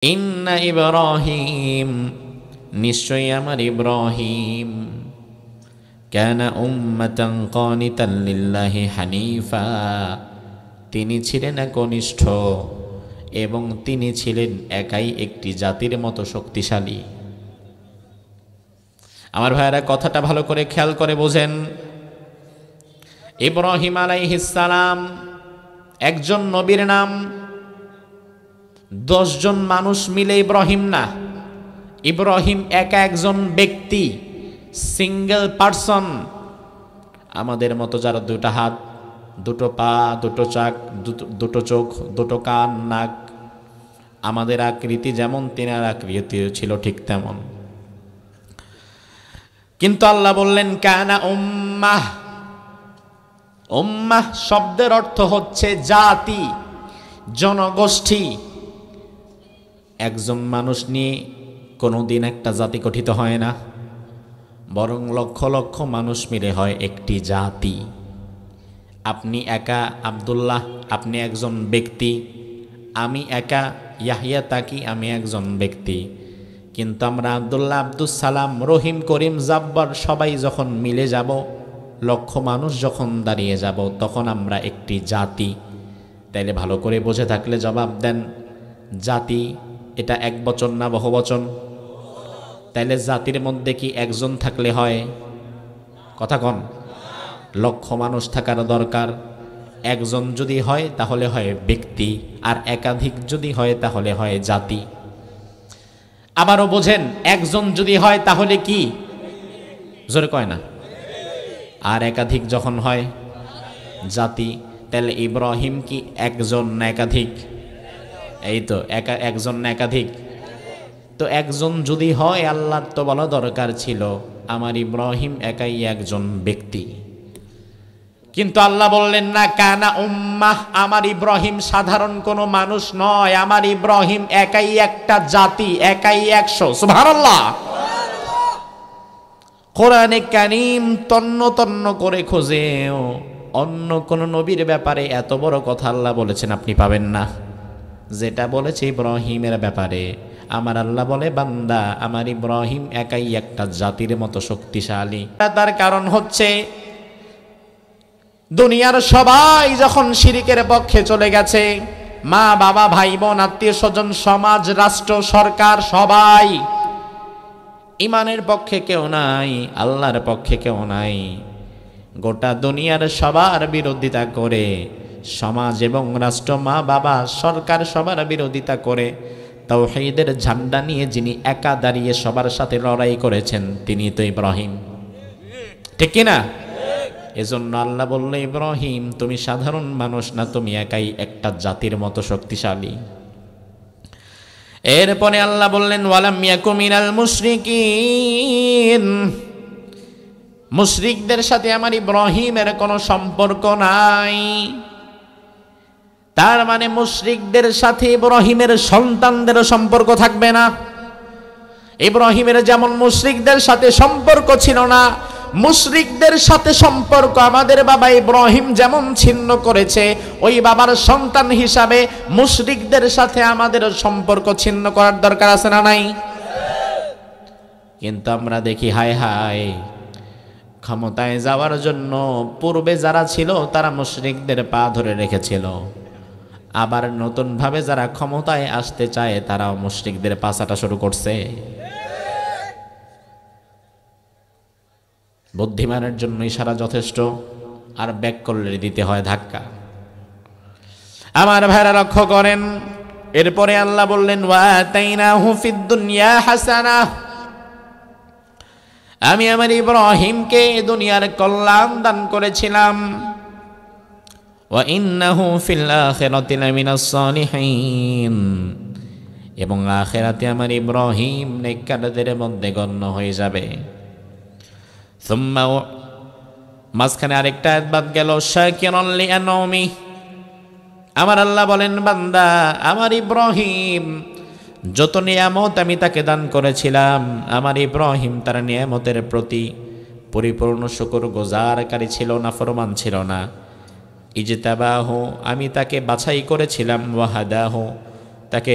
ইন্না ইব্রাহিম, নিশ্চয়ই আমার ইব্রাহিম, কানা উম্মাতান কানিতান লিল্লাহি হানিফা, তিনি ছিলেন একনিষ্ঠ এবং তিনি ছিলেন একাই একটি জাতির মতো শক্তিশালী। আমার ভাইয়েরা, কথাটা ভালো করে খেয়াল করে বোঝেন। ইব্রাহিম আলাইহিস সালাম একজন নবীর নাম। 10 জন মানুষ মিলে ইব্রাহিম না, ইব্রাহিম একা একজন ব্যক্তি, সিঙ্গেল পারসন। আমাদের মতো যারা 2টা হাত, 2টো পা, 2টো চাক, 2টো চোখ, 2টো কান, নাক, আমাদের আকৃতি যেমন তিনার আকৃতি ছিল ঠিক তেমন। কিন্তু আল্লাহ বললেন কানা উম্মাহ। উম্মাহ শব্দের অর্থ হচ্ছে জাতি, জনগোষ্ঠী। একজন মানুষ নিয়ে কোনোদিন একটা জাতি গঠিত হয় না, বরং লক্ষ লক্ষ মানুষ মিলে হয় একটি জাতি। আপনি একা আব্দুল্লাহ, আপনি একজন ব্যক্তি। আমি একা ইয়াহিয়া তাকি, আমি একজন ব্যক্তি। কিন্তু আমরা আব্দুল্লাহ, আব্দুস সালাম, রহিম, করিম, জাব্বার সবাই যখন মিলে যাব, লক্ষ মানুষ যখন দাঁড়িয়ে যাব, তখন আমরা একটি জাতি। তাইলে ভালো করে বুঝে থাকলে জবাব দেন, জাতি এটা একবচন না বহুবচন? তাইলে জাতির মধ্যে কি একজন থাকলে হয়? কথা কন। লক্ষ মানুষ থাকার দরকার। একজন যদি হয় তাহলে হয় ব্যক্তি, আর একাধিক যদি হয় তাহলে হয় জাতি। আবারও বোঝেন, একজন যদি হয় তাহলে কি? জোরে কয় না। আর একাধিক যখন হয় জাতি। তাহলে ইব্রাহিম কি একজন না একাধিক? এই তো একজন না একাধিক? তো একজন যদি হয়, আল্লাহর তো বলা দরকার ছিল আমার ইব্রাহিম একাই একজন ব্যক্তি। কিন্তু আল্লাহ বললেন না কানা উম্মাহ, আমার ইব্রাহিম সাধারণ কোনো মানুষ নয়, আমার ইব্রাহিম একাই একটা জাতি, একাই 100। সুবহানাল্লাহ। কোরআনে কারীম তন্ন তন্ন করে খোঁজেও অন্য কোন নবীর ব্যাপারে এত বড় কথা আল্লাহ বলেছেন আপনি পাবেন না যেটা বলেছে ইব্রাহিমের ব্যাপারে। আমার আল্লাহ বলে, বান্দা আমার ইব্রাহিম একাই একটা জাতির মতো শক্তিশালী। তার কারণ হচ্ছে দুনিয়ার সবাই যখন শিরিকের পক্ষে চলে গেছে, মা বাবা, ভাই বোন, আত্মীয় স্বজন, সমাজ, রাষ্ট্র, সরকার সবাই, ইমানের পক্ষে কেউ নাই, আল্লাহর পক্ষে কেউ নাই। গোটা দুনিয়ার সবার বিরোধিতা করে, সমাজ এবং রাষ্ট্র, মা বাবা, সরকার সবার বিরোধিতা করে, তাওহীদের ঝান্ডা নিয়ে যিনি একা দাঁড়িয়ে সবার সাথে লড়াই করেছেন তিনি তো ইব্রাহিম। ঠিক কিনা? এজন্য আল্লাহ বলল, ইব্রাহিম তুমি সাধারণ মানুষ না, তুমি একাই একটা জাতির মতো শক্তিশালী। এরপরে আল্লাহ বললেন ওয়ালাম ইয়াকু মিনাল মুশরিকিন, মুশরিকদের সাথে আমার ইব্রাহিমের কোনো সম্পর্ক নাই। তার মানে মুশরিকদের সাথে ইব্রাহিমের সন্তানদেরও সম্পর্ক থাকবে না। ইব্রাহিমের যেমন মুশরিকদের সাথে সম্পর্ক ছিল না, মুশরিকদের সাথে সম্পর্ক আমাদের বাবা ইব্রাহিম যেমন ছিন্ন করেছে, ওই বাবার সন্তান হিসাবে মুশরিকদের সাথে আমাদের সম্পর্ক ছিন্ন করার দরকার আছে না নাই? কিন্তু আমরা দেখি হায় হায়, ক্ষমতায় যাওয়ার জন্য পূর্বে যারা ছিল তারা মুশরিকদের পা ধরে রেখেছিল, আবার নতুনভাবে যারা ক্ষমতায় আসতে চায় তারাও মুশরিকদের পাছাটা শুরু করছে। বুদ্ধিমানের জন্য ইশারা যথেষ্ট, আর ব্যাক করলে দিতে হয় ধাক্কা। আমার ভাইরা লক্ষ্য করেন, এরপরে আল্লাহ বললেন ওয়াতাইনাহু ফিদ দুনিয়া হাসানাহ, আমি আমার ইব্রাহিমকে দুনিয়ার কল্যাণ দান করেছিলাম। ওয়া ইন্নাহু ফিল আখিরাতি লামিনাস সালিহিন, এবং আখিরাতে আমার ইব্রাহিম নেককারদের মধ্যে গণ্য হয়ে যাবে। সুম্মা, মাঝখানে আরেকটা আয়াত বাদ গেল, শাকিরান লিআনউমি, আমার আল্লাহ বলেন বান্দা আমার ইব্রাহিম যত নিয়ামত আমি তাকে দান করেছিলাম, আমার ইব্রাহিম তার নিয়ামতের প্রতি পরিপূর্ণ শুকরগুজারকারী ছিল না, ফরমান ছিল না। ইজতাবাহু, আমি তাকে বাছাই করেছিলাম, ওয়াহাদাহু, তাকে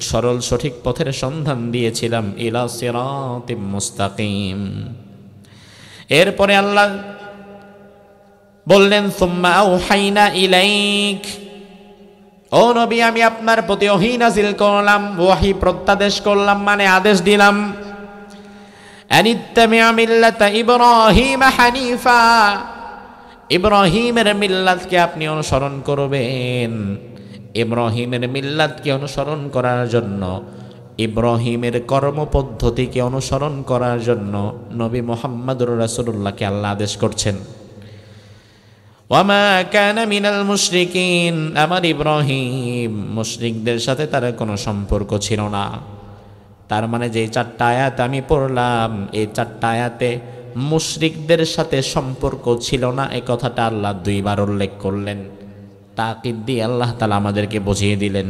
সরল সঠিক পথের সন্ধান দিয়েছিলাম, ইলা সিরাতিম মুস্তাকিম। এরপরে আল্লাহ বললেন, সুম্মা আওহাইনা ইলাইক, ও নবী আমি আপনার প্রতি ওহী নাযিল করলাম, ওহী প্রত্যাদেশ করলাম, মানে আদেশ দিলাম, আনিত্তাবি' মিল্লাতা ইব্রাহিম হানিফা, ইব্রাহিমের মিল্লাতকে আপনি অনুসরণ করবেন। ইব্রাহিমের মিল্লাতকে অনুসরণ করার জন্য, ইব্রাহিমের কর্মপদ্ধতিকে অনুসরণ করার জন্য নবী মুহাম্মদুর রাসূলুল্লাহকে আল্লাহ আদেশ করছেন। ওয়ামা কানা মিনাল মুশরিকিন, আমার ইব্রাহিম মুশরিকদের সাথে তার কোনো সম্পর্ক ছিল না। তার মানে যে চারটা আয়াত আমি পড়লাম, এই চারটা আয়াতে মুশরিকদের সাথে সম্পর্ক ছিল না, এই কথাটা আল্লাহ দুইবার উল্লেখ করলেন। তাকিদ দিয়ে আল্লাহ তাআলা আমাদেরকে বুঝিয়ে দিলেন।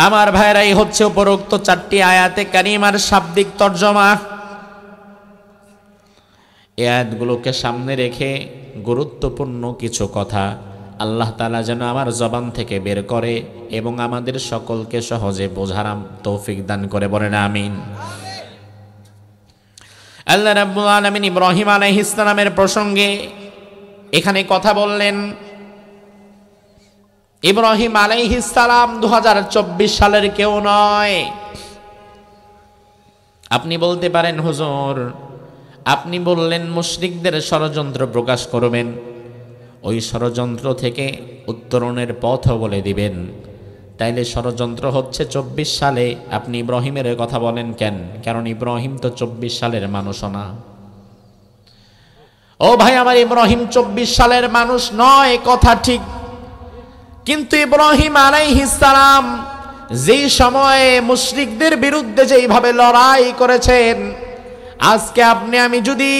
আমার ভাইরা, এই হচ্ছে উপরোক্ত চারটি আয়াতে কারিমার শাব্দিক তর্জমা। এই আয়াতগুলোকে সামনে রেখে গুরুত্বপূর্ণ কিছু কথা আল্লাহ তাআলা যেন আমার জবান থেকে বের করে এবং আমাদের সকলকে সহজে বোঝার তৌফিক দান করে, বলেন আমিন। আল্লাহ রাব্বুল আলামিন ইব্রাহিম আলাইহিস সালামের প্রসঙ্গে এখানে কথা বললেন। ইব্রাহিম আলাইহিস সালাম 2024 সালের কেউ নয়। আপনি বলতে পারেন, হুজুর আপনি বললেন মুশরিকদের ষড়যন্ত্র প্রকাশ করবেন, ওই ষড়যন্ত্র থেকে উত্তরণের পথও বলে দিবেন। তাইলে ষড়যন্ত্র হচ্ছে 24 সালে, আপনি ইব্রাহিমের কথা বলেন কেন? কারণ ইব্রাহিম তো 24 সালের মানুষও না। ও ভাই আমার, ইব্রাহিম 24 সালের মানুষ নয়, কথা ঠিক, কিন্তু ইব্রাহিম আলাইহিস সালাম যেই সময়ে মুশরিকদের বিরুদ্ধে যেইভাবে লড়াই করেছেন, আজকে আপনি আমি যদি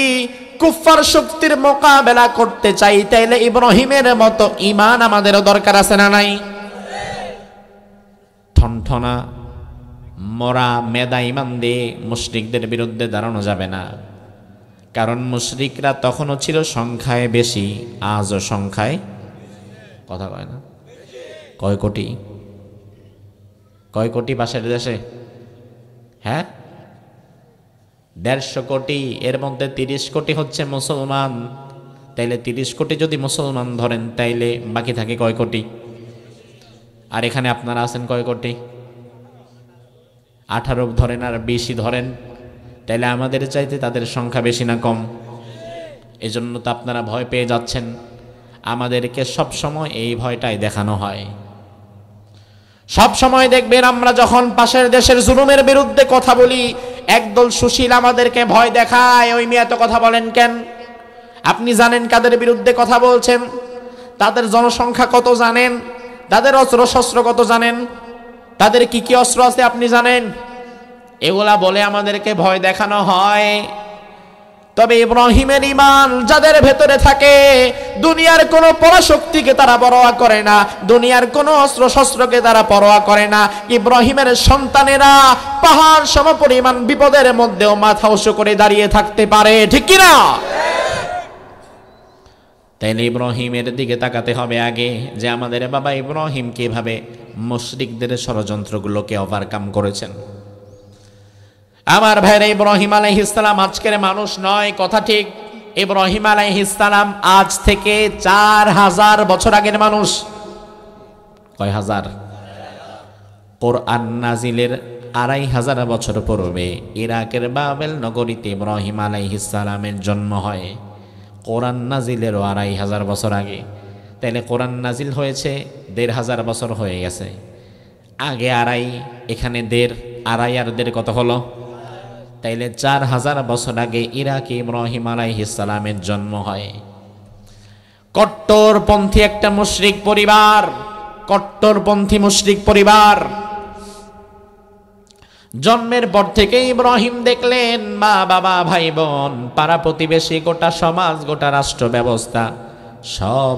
কুফফার শক্তির মোকাবেলা করতে চাই, তাইলে ইব্রাহিমের মতো ঈমান আমাদেরও দরকার আছে না নাই? ঠনঠনা মরা মেদা ঈমান দিয়ে মুশরিকদের বিরুদ্ধে দাঁড়ানো যাবে না। কারণ মুশরিকরা তখনও ছিল সংখ্যায় বেশি, আজও সংখ্যায়, কথা কয় না, কয় কোটি? কয় কোটি পাশের দেশে? হ্যাঁ, 150 কোটি। এর মধ্যে 30 কোটি হচ্ছে মুসলমান। তাইলে 30 কোটি যদি মুসলমান ধরেন, তাইলে বাকি থাকে কয় কোটি? আর এখানে আপনারা আছেন কয় কোটি? 18 ধরেন আর 20 ধরেন, তাইলে আমাদের চাইতে তাদের সংখ্যা বেশি না কম? এজন্য তো আপনারা ভয় পেয়ে যাচ্ছেন। আমাদেরকে সব সময় এই ভয়টাই দেখানো হয়। সব সময় দেখবেন আমরা যখন পাশের দেশের জুলুমের বিরুদ্ধে কথা বলি, একদল সুশীল আমাদেরকে ভয় দেখায়, ওই মিয়া তো কথা বলেন কেন? আপনি জানেন কাদের বিরুদ্ধে কথা বলছেন? তাদের জনসংখ্যা কত জানেন? তাদের অস্ত্র শস্ত্র কত জানেন? তাদের কি কি অস্ত্র আছে আপনি জানেন? এগুলা বলে আমাদেরকে ভয় দেখানো হয়। তবে ইব্রাহিমের ঈমান যাদের ভেতরে থাকে, দুনিয়ার কোনো পরাশক্তিকে তারা পরোয়া করে না, দুনিয়ার কোনো অস্ত্র শস্ত্রকে তারা পরোয়া করে না। ইব্রাহিমের সন্তানেরা পাহাড় সমপরিমাণ বিপদের মধ্যেও মাথা উঁচু করে দাঁড়িয়ে থাকতে পারে, ঠিক কি না? তাইলে ইব্রাহিমের দিকে তাকাতে হবে আগে, যে আমাদের বাবা ইব্রাহিম কিভাবে মুশরিকদের ষড়যন্ত্রগুলোকে ওভারকাম করেছেন। আমার ভাইরা, ইব্রাহিম আলাইহিস সালাম আজকের মানুষ নয়, কথা ঠিক। ইব্রাহিম আলাইহিস সালাম আজ থেকে 4000 বছর আগের মানুষ। কয় হাজার? কোরআন নাজিলের 2500 বছর পূর্বে ইরাকের বাবেল নগরীতে ইব্রাহিম আলাইহিস সালামের জন্ম হয়। কোরআন নাজিলেরও 2500 বছর আগে। তাইলে কোরআন নাজিল হয়েছে 1500 বছর হয়ে গেছে। আগে 2.5, এখানে 1.5, 2.5 আর 1.5 কত হলো? তাইলে 4000 বছর আগে ইরাকে ইব্রাহিম আলাইহিস সালামের জন্ম হয়। কট্টরপন্থী একটা মুশরিক পরিবার, কট্টরপন্থী মুশরিক পরিবার। জন্মের পর থেকে ইব্রাহিম দেখলেন মা বাবা ভাই বোন পাড়া প্রতিবেশী গোটা সমাজ গোটা রাষ্ট্র ব্যবস্থা সব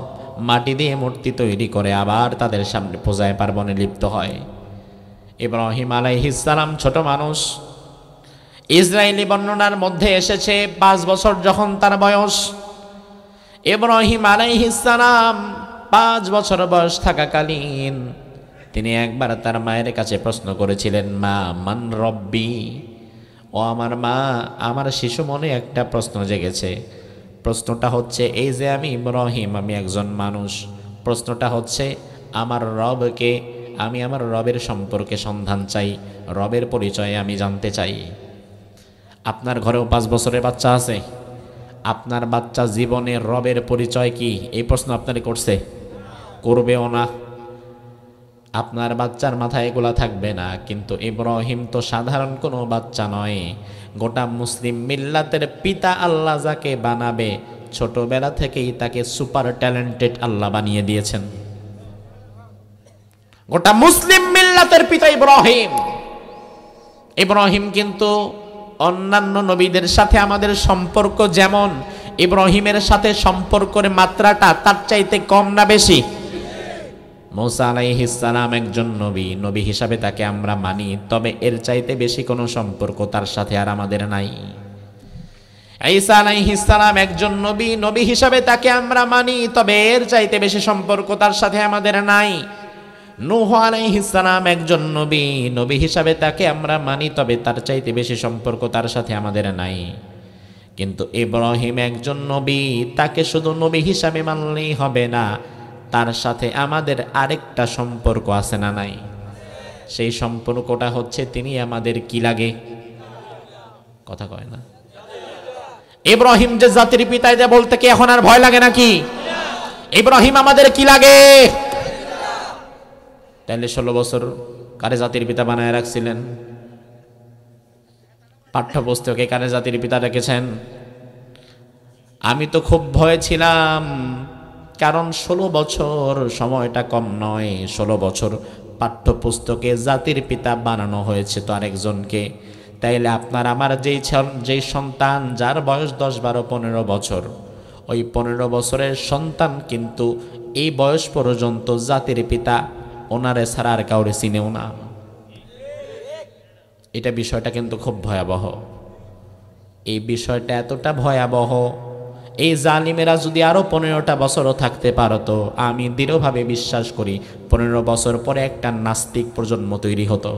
মাটি দিয়ে মূর্তি তৈরি করে আবার তাদের সামনে পূজায় পার্বণে লিপ্ত হয়। ইব্রাহিম আলাইহিস সালাম ছোট মানুষ। ইসরায়েলি বর্ণনার মধ্যে এসেছে 5 বছর যখন তার বয়স। ইব্রাহিম আলাইহিস সালাম 5 বছর বয়স থাকাকালীন তিনি একবার তার মায়ের কাছে প্রশ্ন করেছিলেন, মা মান রব্বি, ও আমার মা, আমার শিশু মনে একটা প্রশ্ন জেগেছে। প্রশ্নটা হচ্ছে এই যে আমি ইব্রাহিম, আমি একজন মানুষ, প্রশ্নটা হচ্ছে আমার রবকে, আমি আমার রবের সম্পর্কে সন্ধান চাই, রবের পরিচয় আমি জানতে চাই। আপনার ঘরেও 5 বছরের বাচ্চা আছে, আপনার বাচ্চা জীবনে রবের পরিচয় কি এই প্রশ্ন আপনার করছে? করবেও না। আপনার বাচ্চার মাথায় এগুলা থাকবে না। কিন্তু ইব্রাহিম তো সাধারণ কোনো বাচ্চা নয়, গোটা মুসলিম মিল্লাতের পিতা। আল্লাহ যাকে বানাবে ছোটবেলা থেকেই তাকে সুপার ট্যালেন্টেড আল্লাহ বানিয়ে দিয়েছেন। গোটা মুসলিম মিল্লাতের পিতা ইব্রাহিম। ইব্রাহিম কিন্তু অন্যান্য নবীদের সাথে আমাদের সম্পর্ক যেমন, ইব্রাহিমের সাথে সম্পর্কের মাত্রাটা তার চাইতে কম না বেশি? মূসা আলাইহিস সালাম একজন নবী, নবী হিসাবে তাকে আমরা মানি, তবে এর চাইতে বেশি কোনো সম্পর্ক তার সাথে আর আমাদের নাই। ঈসা আলাইহিস সালাম একজন নবী, নবী হিসাবে তাকে আমরা মানি, তবে এর চাইতে বেশি সম্পর্ক তার সাথে আমাদের নাই। নূহ আলাইহিস সালাম একজন নবী, নবী হিসাবে তাকে আমরা মানি, তবে তার চাইতে বেশি সম্পর্ক তার সাথে আমাদের নাই। কিন্তু ইব্রাহিম একজন নবী, তাকে শুধু নবী হিসাবে মানলেই হবে না, তার সাথে আমাদের আরেকটা সম্পর্ক আছে না নাই? সেই সম্পর্কটা হচ্ছে তিনি আমাদের কি লাগে? কথা কয় না। ইব্রাহিম যে জাতির পিতা, এটা বলতে কি এখন আর ভয় লাগে নাকি? ইব্রাহিম আমাদের কি লাগে? তাহলে 16 বছর কারে জাতির পিতা বানায় রাখছিলেন? পাঠ্যপুস্তকে কারে জাতির পিতা রেখেছেন? আমি তো খুব ভয় ছিলাম, কারণ 16 বছর সময়টা কম নয়। 16 বছর পাঠ্যপুস্তকে জাতির পিতা বানানো হয়েছে তো আরেকজনকে। তাইলে আপনার আমার যেই সন্তান, যার বয়স 10, 12, 15 বছর, ওই 15 বছরের সন্তান কিন্তু এই বয়স পর্যন্ত জাতির পিতা ওনারে ছাড়া আর কাউরে চিনেও না। এটা বিষয়টা কিন্তু খুব ভয়াবহ। এই বিষয়টা এতটা ভয়াবহ, এই জালিমেরা যদি আরো 15টা বছরও থাকতে পারতো, আমি দৃঢ়ভাবে বিশ্বাস করি 15 বছর পরে একটা নাস্তিক প্রজন্ম তৈরি হতো।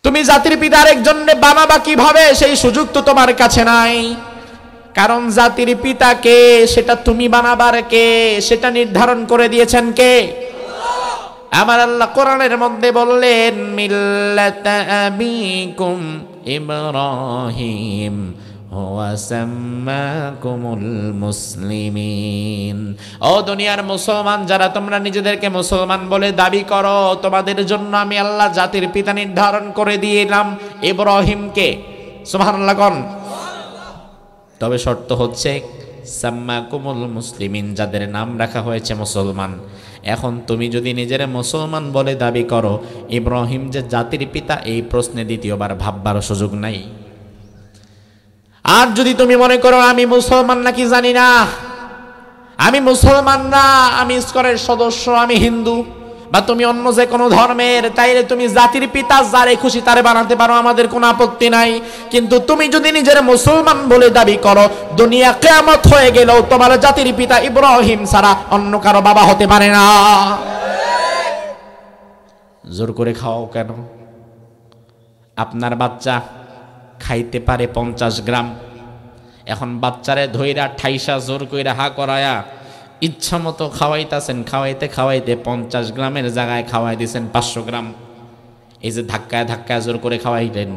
তুমি জাতির পিতার একজনকে বানাবা কিভাবে, সেই সুযোগ তো তোমার কাছে নাই। কারণ জাতির পিতাকে, সেটা তুমি বানাবার কে, সেটা নির্ধারণ করে দিয়েছেন কে? আমার আল্লাহ কোরআনের মধ্যে বললেন, মিল্লাতা আবিকুম ইব্রাহিম হুয়া সাম্মাকুমুল মুসলিমিন। ও দুনিয়ার মুসলমান যারা তোমরা নিজেদেরকে মুসলমান বলে দাবি করো, তোমাদের জন্য আমি আল্লাহ জাতির পিতা নির্ধারণ করে দিলাম ইব্রাহিমকে। সুবহানাল্লাহ কোন। তবে শর্ত হচ্ছে সাম্মাকুমুল মুসলিমিন, যাদের নাম রাখা হয়েছে মুসলমান। এখন তুমি যদি নিজের মুসলমান বলে দাবি করো, ইব্রাহিম যে জাতির পিতা এই প্রশ্নে দ্বিতীয়বার ভাববার সুযোগ নাই। আর যদি তুমি মনে করো আমি মুসলমান নাকি জানি না, আমি মুসলমান না, আমি ইসকনের সদস্য, আমি হিন্দু, বা তুমি অন্য যে কোনো ধর্মের, তাইলে তুমি জাতির পিতা যারে খুশি তারে বানাতে পারো, আমাদের কোনো আপত্তি নাই। কিন্তু তুমি যদি নিজের মুসলমান বলে দাবি করো, দুনিয়া কিয়ামত হয়ে গেলেও তোমার জাতির পিতা ইব্রাহিম ছাড়া অন্য কারো বাবা হতে পারে না। জোর করে খাওয়াও কেন? আপনার বাচ্চা খাইতে পারে 50 গ্রাম, এখন বাচ্চারে ধইরা ঠাইসা জোর কইরা হা করায়া ইচ্ছা মতো খাওয়াইতেছেন, খাওয়াইতে খাওয়াইতে 50 গ্রামের জায়গায় খাওয়াই দিয়েছেন 500 গ্রাম। এই যে ধাক্কায় ধাক্কায় জোর করে খাওয়াইলেন,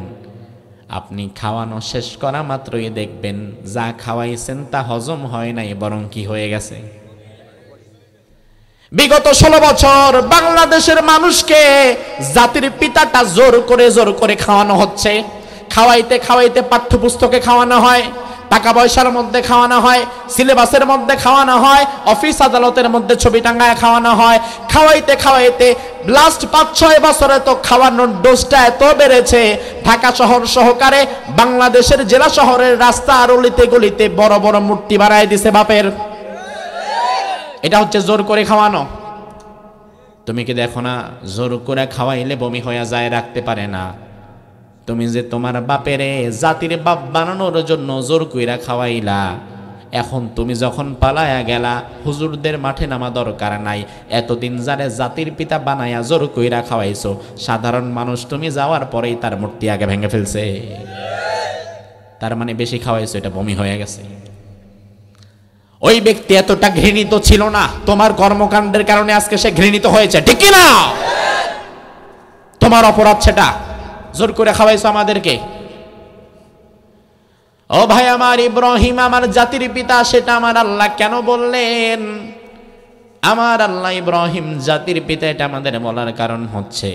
আপনি খাওয়ানো শেষ করা মাত্রই দেখবেন যা খাওয়াইছেন তা হজম হয় নাই, বরং কি হয়ে গেছে। বিগত 16 বছর বাংলাদেশের মানুষকে জাতির পিতাটা জোর করে খাওয়ানো হচ্ছে। খাওয়াইতে খাওয়াইতে পাঠ্যপুস্তকে খাওয়ানো হয়, টাকা পয়সার মধ্যে খাওয়ানো হয়, সিলেবাসের মধ্যে খাওয়ানো হয়, অফিস আদালতের মধ্যে ছবি টাঙ্গায় খাওয়ানো হয়। খাওয়াইতে খাওয়াইতে লাস্ট 5-6 বছরে তো খাওয়ানোর ডোজটা এত বেড়েছে, ঢাকা শহর সহকারে বাংলাদেশের জেলা শহরের রাস্তা আর অলিতে গলিতে বড় বড় মূর্তি বানায় দিছে বাপের। এটা হচ্ছে জোর করে খাওয়ানো। তুমি কি দেখো না, জোর করে খাওয়াইলে বমি হয়ে যায়, রাখতে পারে না। তুমি যে তোমার বাপেরে জাতির বাপ বানানোর জন্য জোর কইরা খাওয়াইলা, এখন তুমি যখন পালায়া গেলা, হুজুরদের মাঠে নামা দরকার নাই। এতদিন যারে জাতির পিতা বানায়া জোর কইরা খাওয়াইছো, সাধারণ মানুষ তুমি যাওয়ার পরেই তার মূর্তি আগে ভেঙে ফেলছে। তার মানে বেশি খাওয়াইছো, এটা বমি হয়ে গেছে। ওই ব্যক্তি এতটা ঘৃণিত ছিল না, তোমার কর্মকাণ্ডের কারণে আজকে সে ঘৃণিত হয়েছে, ঠিক কি না? তোমার অপরাধ সেটা, জোর করে খাওয়াইছো আমাদেরকে। ও ভাই আমার, ইব্রাহিম আমার জাতির পিতা, সেটা আমার আল্লাহ কেন বললেন? আমার আল্লাহ ইব্রাহিম জাতির পিতা এটা আমাদের বলার কারণ হচ্ছে,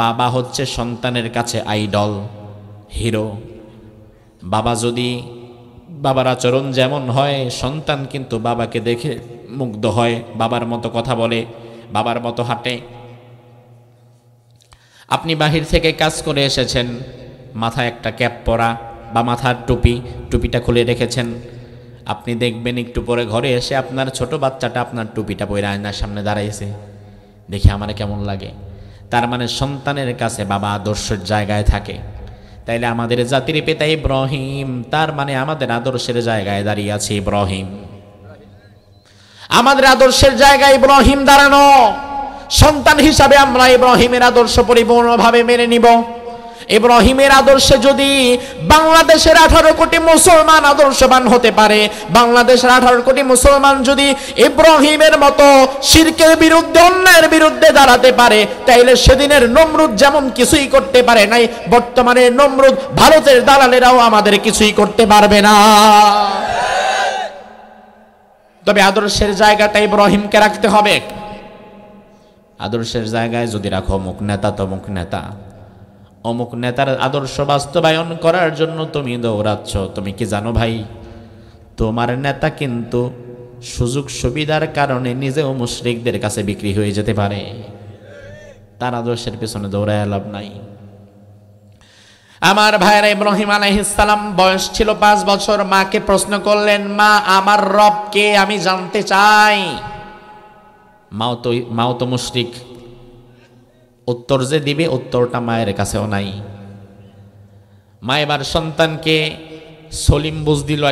বাবা হচ্ছে সন্তানের কাছে আইডল, হিরো। বাবা যদি, বাবার আচরণ যেমন হয়, সন্তান কিন্তু বাবাকে দেখে মুগ্ধ হয়, বাবার মতো কথা বলে, বাবার মতো হাঁটে। আপনি বাহির থেকে কাজ করে এসেছেন, মাথায় একটা ক্যাপ পরা বা মাথার টুপিটা খুলে রেখেছেন। আপনি দেখবেন একটু পরে ঘরে এসে আপনার ছোট বাচ্চাটা আপনার টুপিটা পরে আয়নার সামনে দাঁড়াইছে, দেখে আমার কেমন লাগে। তার মানে সন্তানের কাছে বাবা আদর্শের জায়গায় থাকে। তাইলে আমাদের জাতির পিতা ইব্রাহিম, তার মানে আমাদের আদর্শের জায়গায় দাঁড়িয়ে আছে ইব্রাহিম। আমাদের আদর্শের জায়গায় ইব্রাহিম দাঁড়ানো, সন্তান হিসাবে আমরা ইব্রাহিমের আদর্শ পরিপূর্ণভাবে মেনে নিব। ইব্রাহিমের আদর্শে যদি বাংলাদেশের 18 কোটি মুসলমান আদর্শবান হতে পারে, বাংলাদেশের 18 কোটি মুসলমান যদি ইব্রাহিমের মতো শিরকের বিরুদ্ধে, অন্যায়ের বিরুদ্ধে দাঁড়াতে পারে, তাইলে সেদিনের নমরুদ যেমন কিছুই করতে পারে নাই, বর্তমানে নমরুদ ভারতের দালালেরাও আমাদের কিছুই করতে পারবে না। তবে আদর্শের জায়গাটা ইব্রাহিমকে রাখতে হবে। আদর্শের জায়গায় যদি রাখো অমুক নেতা তমুক নেতা, অমুক নেতার আদর্শ বাস্তবায়ন করার জন্য তুমি দৌড়াচ্ছ, তুমি কি জানো ভাই, তোমার নেতা কিন্তু সুযোগ সুবিধার কারণে নিজেও মুশরিকদের কাছে বিক্রি হয়ে যেতে পারে। তার আদর্শের পেছনে দৌড়ায় লাভ নাই। আমার ভাইয়েরা, ইব্রাহিম আলাইহিস সালাম বয়স ছিল 5 বছর। মাকে প্রশ্ন করলেন, মা আমার রব কে, আমি জানতে চাই। মাও তো মুশরিক, উত্তর যে দিবে উত্তরটা মায়ের কাছেও নাই। মা এবার সন্তানকে সলিম বুঝ দিল,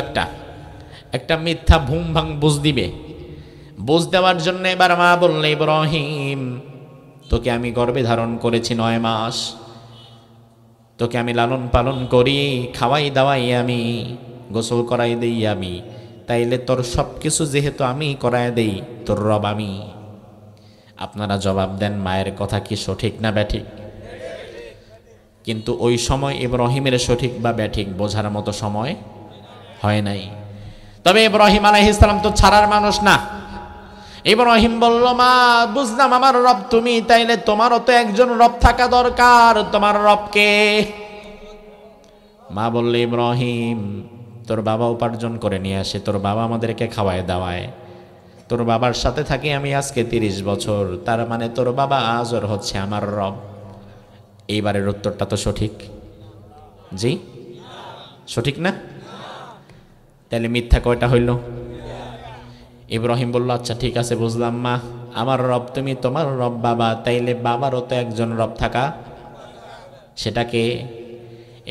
একটা মিথ্যা ভুম ভাং বুঝ দিবে। বুঝ দেওয়ার জন্য এবার মা বললে, ইব্রাহিম তোকে আমি গর্ভে ধারণ করেছি 9 মাস, তোকে আমি লালন পালন করি, খাওয়াই দাওয়াই আমি, গোসল করাই দেই আমি, তাইলে তোর সব কিছু যেহেতু আমি করাই দেই, তোর রব আমি। আপনারা জবাব দেন, মায়ের কথা কি সঠিক না ব্যাঠিক? কিন্তু ওই সময় ইব্রাহিমের সঠিক বা ব্যাঠিক বোঝার মতো সময় হয় নাই। তবে ইব্রাহিম আলাইহিস সালাম তো ছাড়ার মানুষ না। ইব্রাহিম বলল, মা বুঝলাম আমার রব তুমি, তাইলে তোমারও তো একজন রব থাকা দরকার, তোমার রবকে? মা বললে, ইব্রাহিম তোর বাবা উপার্জন করে নিয়ে আসে, তোর বাবা আমাদেরকে খাওয়ায় দাওয়ায়, তোর বাবার সাথে থাকি আমি আজকে 30 বছর, তার মানে তোর বাবা আজর হচ্ছে আমার রব। এইবারের উত্তরটা তো সঠিক, জি সঠিক না? তাহলে মিথ্যা কয়টা হইল? ইব্রাহিম বলল, আচ্ছা ঠিক আছে বুঝলাম মা, আমার রব তুমি, তোমার রব বাবা, তাইলে বাবারও তো একজন রব থাকা, সেটাকে?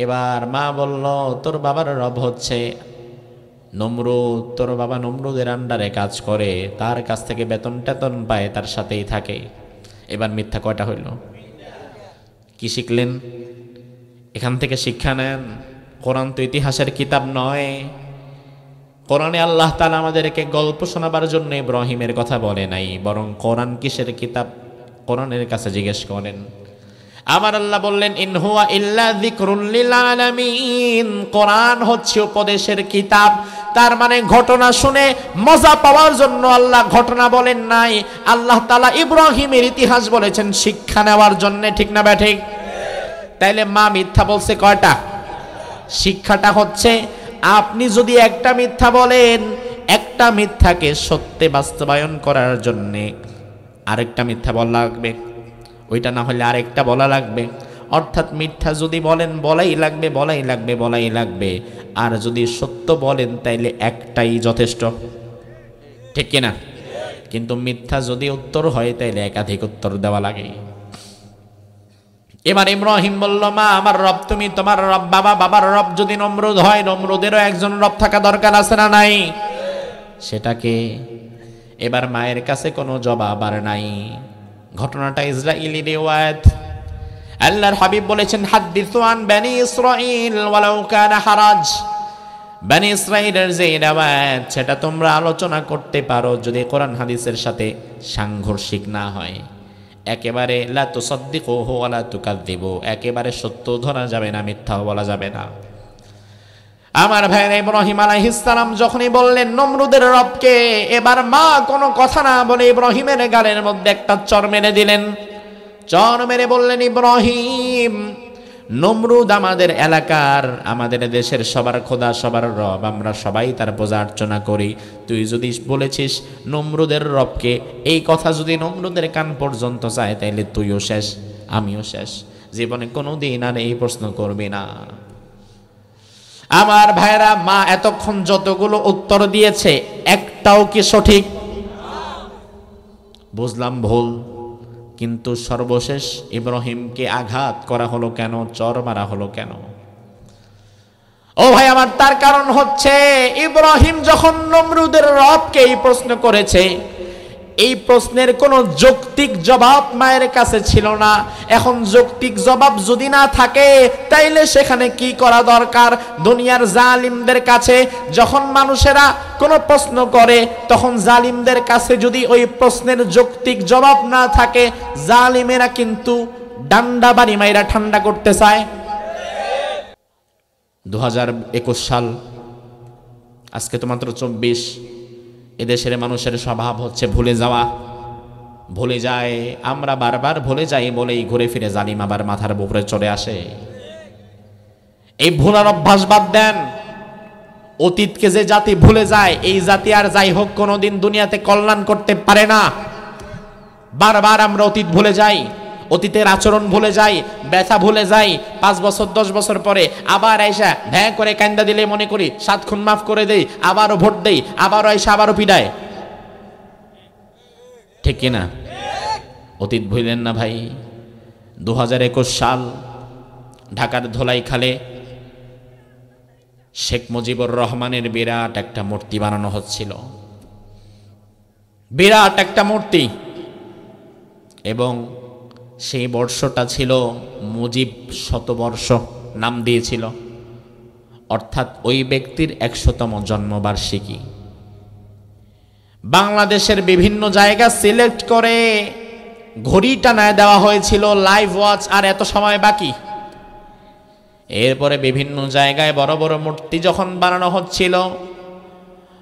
এবার মা বলল, তোর বাবার রব হচ্ছে নমরুদ, তোর বাবা নমরুদের আন্ডারে কাজ করে, তার কাছ থেকে বেতন টেতন পায়, তার সাথেই থাকে। এবার মিথ্যা কয়টা হইল? কি শিখলেন? এখান থেকে শিক্ষা নেন, কোরআন তো ইতিহাসের কিতাব নয়। কোরআনে আল্লাহ তাআলা আমাদেরকে গল্প শোনাবার জন্য ইব্রাহিমের কথা বলে নাই, বরং কোরআন কিসের কিতাব, কোরআনের কাছে জিজ্ঞেস করেন। আমার আল্লাহ বললেন, ইন হুয়া ইল্লা যিকরুল লিল আলামিন, কোরআন হচ্ছে উপদেশের কিতাব। তার মানে ঘটনা শুনে মজা পাওয়ার জন্য আল্লাহ ঘটনা বলেন নাই, আল্লাহ তাআলা ইব্রাহিমের ইতিহাস বলেছেন শিক্ষা নেওয়ার জন্য, ঠিক না ব্যাঠিক? তাইলে মা মিথ্যা বলছে কয়টা? শিক্ষাটা হচ্ছে, আপনি যদি একটা মিথ্যা বলেন, একটা মিথ্যাকে সত্যে বাস্তবায়ন করার জন্য আরেকটা মিথ্যা বলা লাগবে, ওইটা না হলে আরেকটা বলা লাগবে। অর্থাৎ মিথ্যা যদি বলেন বলাই লাগবে, বলাই লাগবে, বলাই লাগবে। আর যদি সত্য বলেন তাইলে একটাই যথেষ্ট, ঠিক কিনা? কিন্তু মিথ্যা যদি উত্তর হয় তাইলে একাধিক উত্তর দেওয়া লাগে। এবার ইব্রাহিম বলল, মা আমার রব তুমি, তোমার রব বাবা, বাবার রব যদি নমরুদ হয়, নমরুদেরও একজন রব থাকা দরকার আছে না নাই? সেটাকে এবার মায়ের কাছে কোনো জবাব আর নাই। ঘটনাটা ইসরাইলি রিওয়ায়াত। আল্লাহর হাবিব বলেছেন, হাদিসু আন বনি ইসরাইল ওয়ালাউ কানা হারাজ। বনি ইসরাইলের যে রিওয়ায়াত সেটা তোমরা আলোচনা করতে পারো যদি কোরআন হাদিসের সাথে সাংঘর্ষিক না হয়। একেবারে লা তুসাদ্দিকুহু ওয়া লা তুকাযযিবু, একেবারে সত্য ধরা যাবে না, মিথ্যাও বলা যাবে না। আমার ভাইরা, ইব্রাহিম আলাইহিস সালাম যখনই বললেন নমরুদের রবকে, এবার মা কোনো কথা না বলে ইব্রাহিমের গালের মধ্যে একটা চর মেরে দিলেন। চর মেরে বললেন, ইব্রাহিম, নমরুদ আমাদের এলাকার, আমাদের দেশের সবার খোদা, সবার রব, আমরা সবাই তার পূজা অর্চনা করি। তুই যদি বলেছিস নমরুদের রবকে, এই কথা যদি নমরুদের কান পর্যন্ত যায়, তাইলে তুইও শেষ, আমিও শেষ। জীবনে কোনোদিন আর এই প্রশ্ন করবি না। আমার ভাইরা, মা এতক্ষণ যতগুলো উত্তর দিয়েছে একটাও কি সঠিক? বুঝলাম ভুল, কিন্তু সর্বশেষ ইব্রাহিমকে আঘাত করা হলো কেন, চর মারা হলো কেন? ও ভাই আমার, তার কারণ হচ্ছে ইব্রাহিম যখন নমরুদের রবকে এই প্রশ্ন করেছে, এই প্রশ্নের কোনো যৌক্তিক জবাব মায়ের কাছে ছিল না। এখন যৌক্তিক জবাব যদি না থাকে, তাইলে সেখানে কি করা দরকার? দুনিয়ার জালিমদের কাছে যখন মানুষেরা কোনো প্রশ্ন করে, তখন জালিমদের কাছে যদি ওই প্রশ্নের যৌক্তিক জবাব না থাকে, জালিমেরা কিন্তু ডান্ডা বাড়ি মাইরা ঠান্ডা করতে চায়। 2021 সাল, আজকে তো মাত্র 24। এদেশের মানুষের স্বভাব হচ্ছে ভুলে যাওয়া, ভুলে যায়। আমরা বারবার ভুলে যাই বলেই ঘুরে ফিরে জালিম আবার মাথার উপরে চলে আসে। এই ভুলার অভ্যাস বাদ দেন। অতীতকে যে জাতি ভুলে যায়, এই জাতি আর যাই হোক কোনোদিন দুনিয়াতে কল্যাণ করতে পারে না। বারবার আমরা অতীত ভুলে যাই, অতীতের আচরণ ভুলে যাই, ব্যথা ভুলে যাই। 5 বছর 10 বছর পরে আবার আইসা ভ্যাঁ করে কান্দা দিলে মনে করি 7 খুন মাফ করে দেই, আবারও ভোট দেই, আবারও আইসা আবারও পিডায়। ঠিক কিনা? অতীত ভুলেন না ভাই। 2021 সাল, ঢাকার ধোলাইখালে শেখ মুজিবুর রহমানের বিরাট একটা মূর্তি বানানো হচ্ছিল, বিরাট একটা মূর্তি। এবং সেই বর্ষটা ছিল মুজিব শতবর্ষ নাম দিয়েছিল, অর্থাৎ ওই ব্যক্তির 100তম জন্মবার্ষিকী। বাংলাদেশের বিভিন্ন জায়গা সিলেক্ট করে ঘড়ি টানায় দেওয়া হয়েছিল, লাইভ ওয়াচ, আর এত সময় বাকি। এরপরে বিভিন্ন জায়গায় বড় বড় মূর্তি যখন বানানো হচ্ছিল,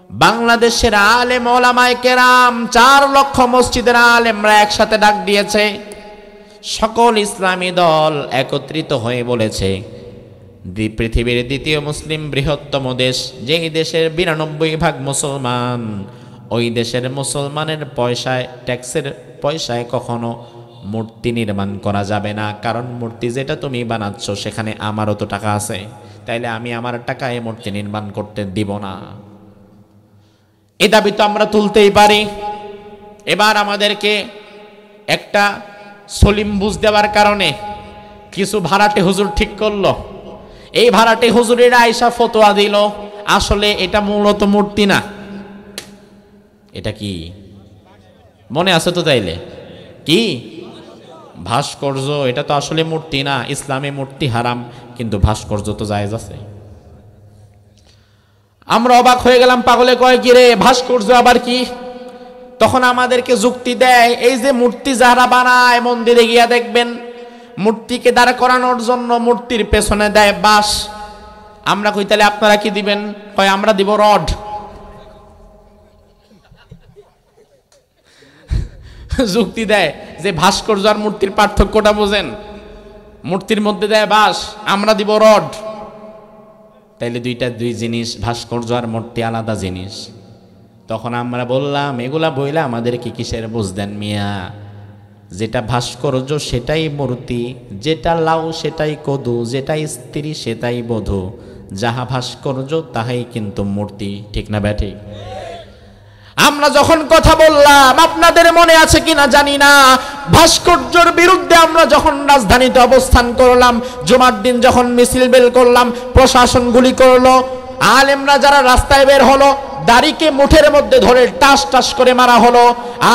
বাংলাদেশের আলেম ওলামায়ে কেরাম, 4 লক্ষ মসজিদের আলেমরা একসাথে ডাক দিয়েছে। সকল ইসলামী দল একত্রিত হয়ে বলেছে, পৃথিবীর দ্বিতীয় মুসলিম বৃহত্তম দেশ, যেই দেশের 92% মুসলমান, ওই দেশের মুসলমানের পয়সায়, ট্যাক্সের পয়সায় কখনো মূর্তি নির্মাণ করা যাবে না। কারণ মূর্তি যেটা তুমি বানাচ্ছ সেখানে আমারও তো টাকা আছে, তাইলে আমি আমার টাকায় মূর্তি নির্মাণ করতে দিব না। এ দাবি তো আমরা তুলতেই পারি। এবার আমাদেরকে একটা সলিম বুঝ দেওয়ার কারণে কিছু ভাড়াটে হুজুর ঠিক করলো। এই ভাড়াটে হুজুরেরা আইসা ফতোয়া দিল, আসলে এটা মূলত মূর্তি না, এটা কি মনে আছে তো? তাইলে কি ভাস্কর্য, এটা তো আসলে মূর্তি না। ইসলামে মূর্তি হারাম, কিন্তু ভাস্কর্য তো জায়েজ আছে। আমরা অবাক হয়ে গেলাম, পাগলে কয় কি রে, ভাস্কর্য আবার কি? তখন আমাদেরকে যুক্তি দেয়, এই যে মূর্তি যারা বানায়, মন্দিরে গিয়া দেখবেন মূর্তিকে দাঁড়া করানোর জন্য মূর্তির পেছনে দেয় বাঁশ। আমরা কই তাহলে আপনারা কি দিবেন? কয় আমরা দিব রড। যুক্তি দেয় যে ভাস্কর্য আর মূর্তির পার্থক্যটা বোঝেন, মূর্তির মধ্যে দেয় বাঁশ, আমরা দিব রড। তাইলে দুই জিনিস, ভাস্কর্য আর মূর্তি আলাদা জিনিস। তখন আমরা বললাম, এগুলা বইলা আমাদের কি কিসের বুঝ দেন মিয়া? যেটা ভাস্কর্য সেটাই মূর্তি, যেটা লাউ সেটাই কদু, যেটা স্ত্রী সেটাই বধূ, যাহা ভাস্কর্য তাহাই কিন্তু মূর্তি। ঠিক না ব্যাঠিক? আমরা যখন কথা বললাম, আপনাদের মনে আছে কিনা জানি না, ভাস্কর্যের বিরুদ্ধে আমরা যখন রাজধানীতে অবস্থান করলাম, জুমার দিন যখন মিছিল বের করলাম, প্রশাসন গুলি করলো, আলেমরা যারা রাস্তায় বের হলো, দাড়িকে মুঠের মধ্যে ধরে টাস টাস করে মারা হলো,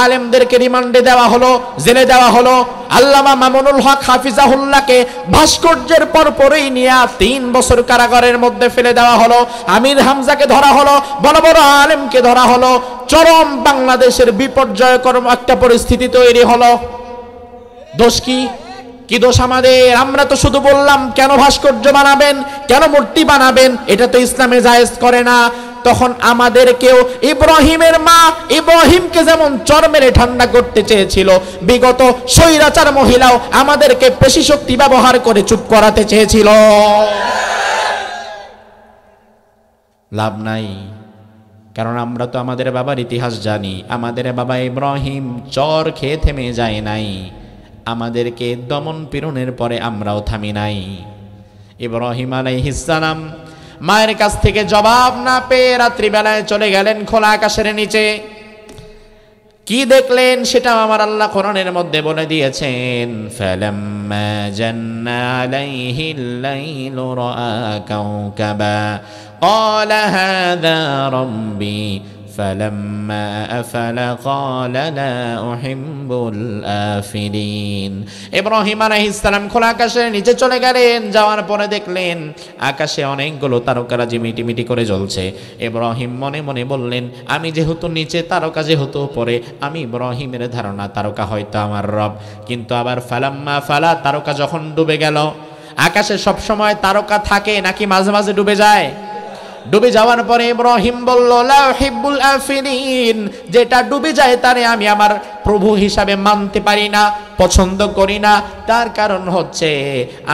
আলেমদেরকে রিমান্ডে দেওয়া হলো, জেলে দেওয়া হলো। আল্লামা মামুনুল হক হাফিজাহুল্লাহকে ভাস্কর্যের পরপরই নিয়ে 3 বছর কারাগারের মধ্যে ফেলে দেওয়া হলো। আমির হামজাকে ধরা হলো, বড় বড় আলেমকে ধরা হলো। চরম বাংলাদেশের বিপর্যয়কর একটা পরিস্থিতি তৈরি হলো। দোষ কি? কি দোষ আমাদের? আমরা তো শুধু বললাম কেন ভাস্কর্য বানাবেন, কেন মূর্তি বানাবেন, এটা তো ইসলামে জায়েজ করে না। তখন আমাদেরকেও ইব্রাহিমের মা ইব্রাহিমকে যেমন চর মেরে ঠান্ডা করতে চেয়েছিল, বিগত স্বৈরাচার মহিলাও আমাদেরকে পেশি শক্তি ব্যবহার করে চুপ করাতে চেয়েছিল। লাভ নাই, কারণ আমরা তো আমাদের বাবার ইতিহাস জানি। আমাদের বাবা ইব্রাহিম চর খেয়ে থেমে যায় নাই, আমাদেরকে দমন পীড়নের পরে আমরাও থামি নাই। ইব্রাহিম আলাইহিস সালাম মায়ের কাছ থেকে জবাব না পেয়ে রাত্রিবেলায় চলে গেলেন খোলা আকাশের নিচে। কি দেখলেন সেটা আমার আল্লাহ কোরআনের মধ্যে বলে দিয়েছেন। ফালাম্মা জান্না আলাইহিল লাইলু রাআ কাওকাবা ক্বালা হাযা রাব্বি ফালাম্মা আফালা ক্বালা লা উহিব্বুল আফিলিন। ইব্রাহিম আলাইহিস সালাম খোলা আকাশের নিচে চলে গেলেন। যাওয়ার পরে দেখলেন আকাশে অনেকগুলো তারকারা ঝিমিটিমিটি করে জ্বলছে। ইব্রাহিম মনে মনে বললেন, আমি যেহেতু নিচে, তারকা যেহেতু উপরে, আমি ইব্রাহিমের ধারণা তারকা হয়তো আমার রব। কিন্তু আবার ফালাম্মা ফালা, তারকা যখন ডুবে গেল। আকাশে সব সময় তারকা থাকে নাকি মাঝে মাঝে ডুবে যায়? ডুবে যাওয়ার পরে ইব্রাহিম বলল, লা উহিব্বুল আফিলিন, যেটা ডুবে যায় তারে আমি আমার প্রভু হিসাবে মানতে পারি না, পছন্দ করি না। তার কারণ হচ্ছে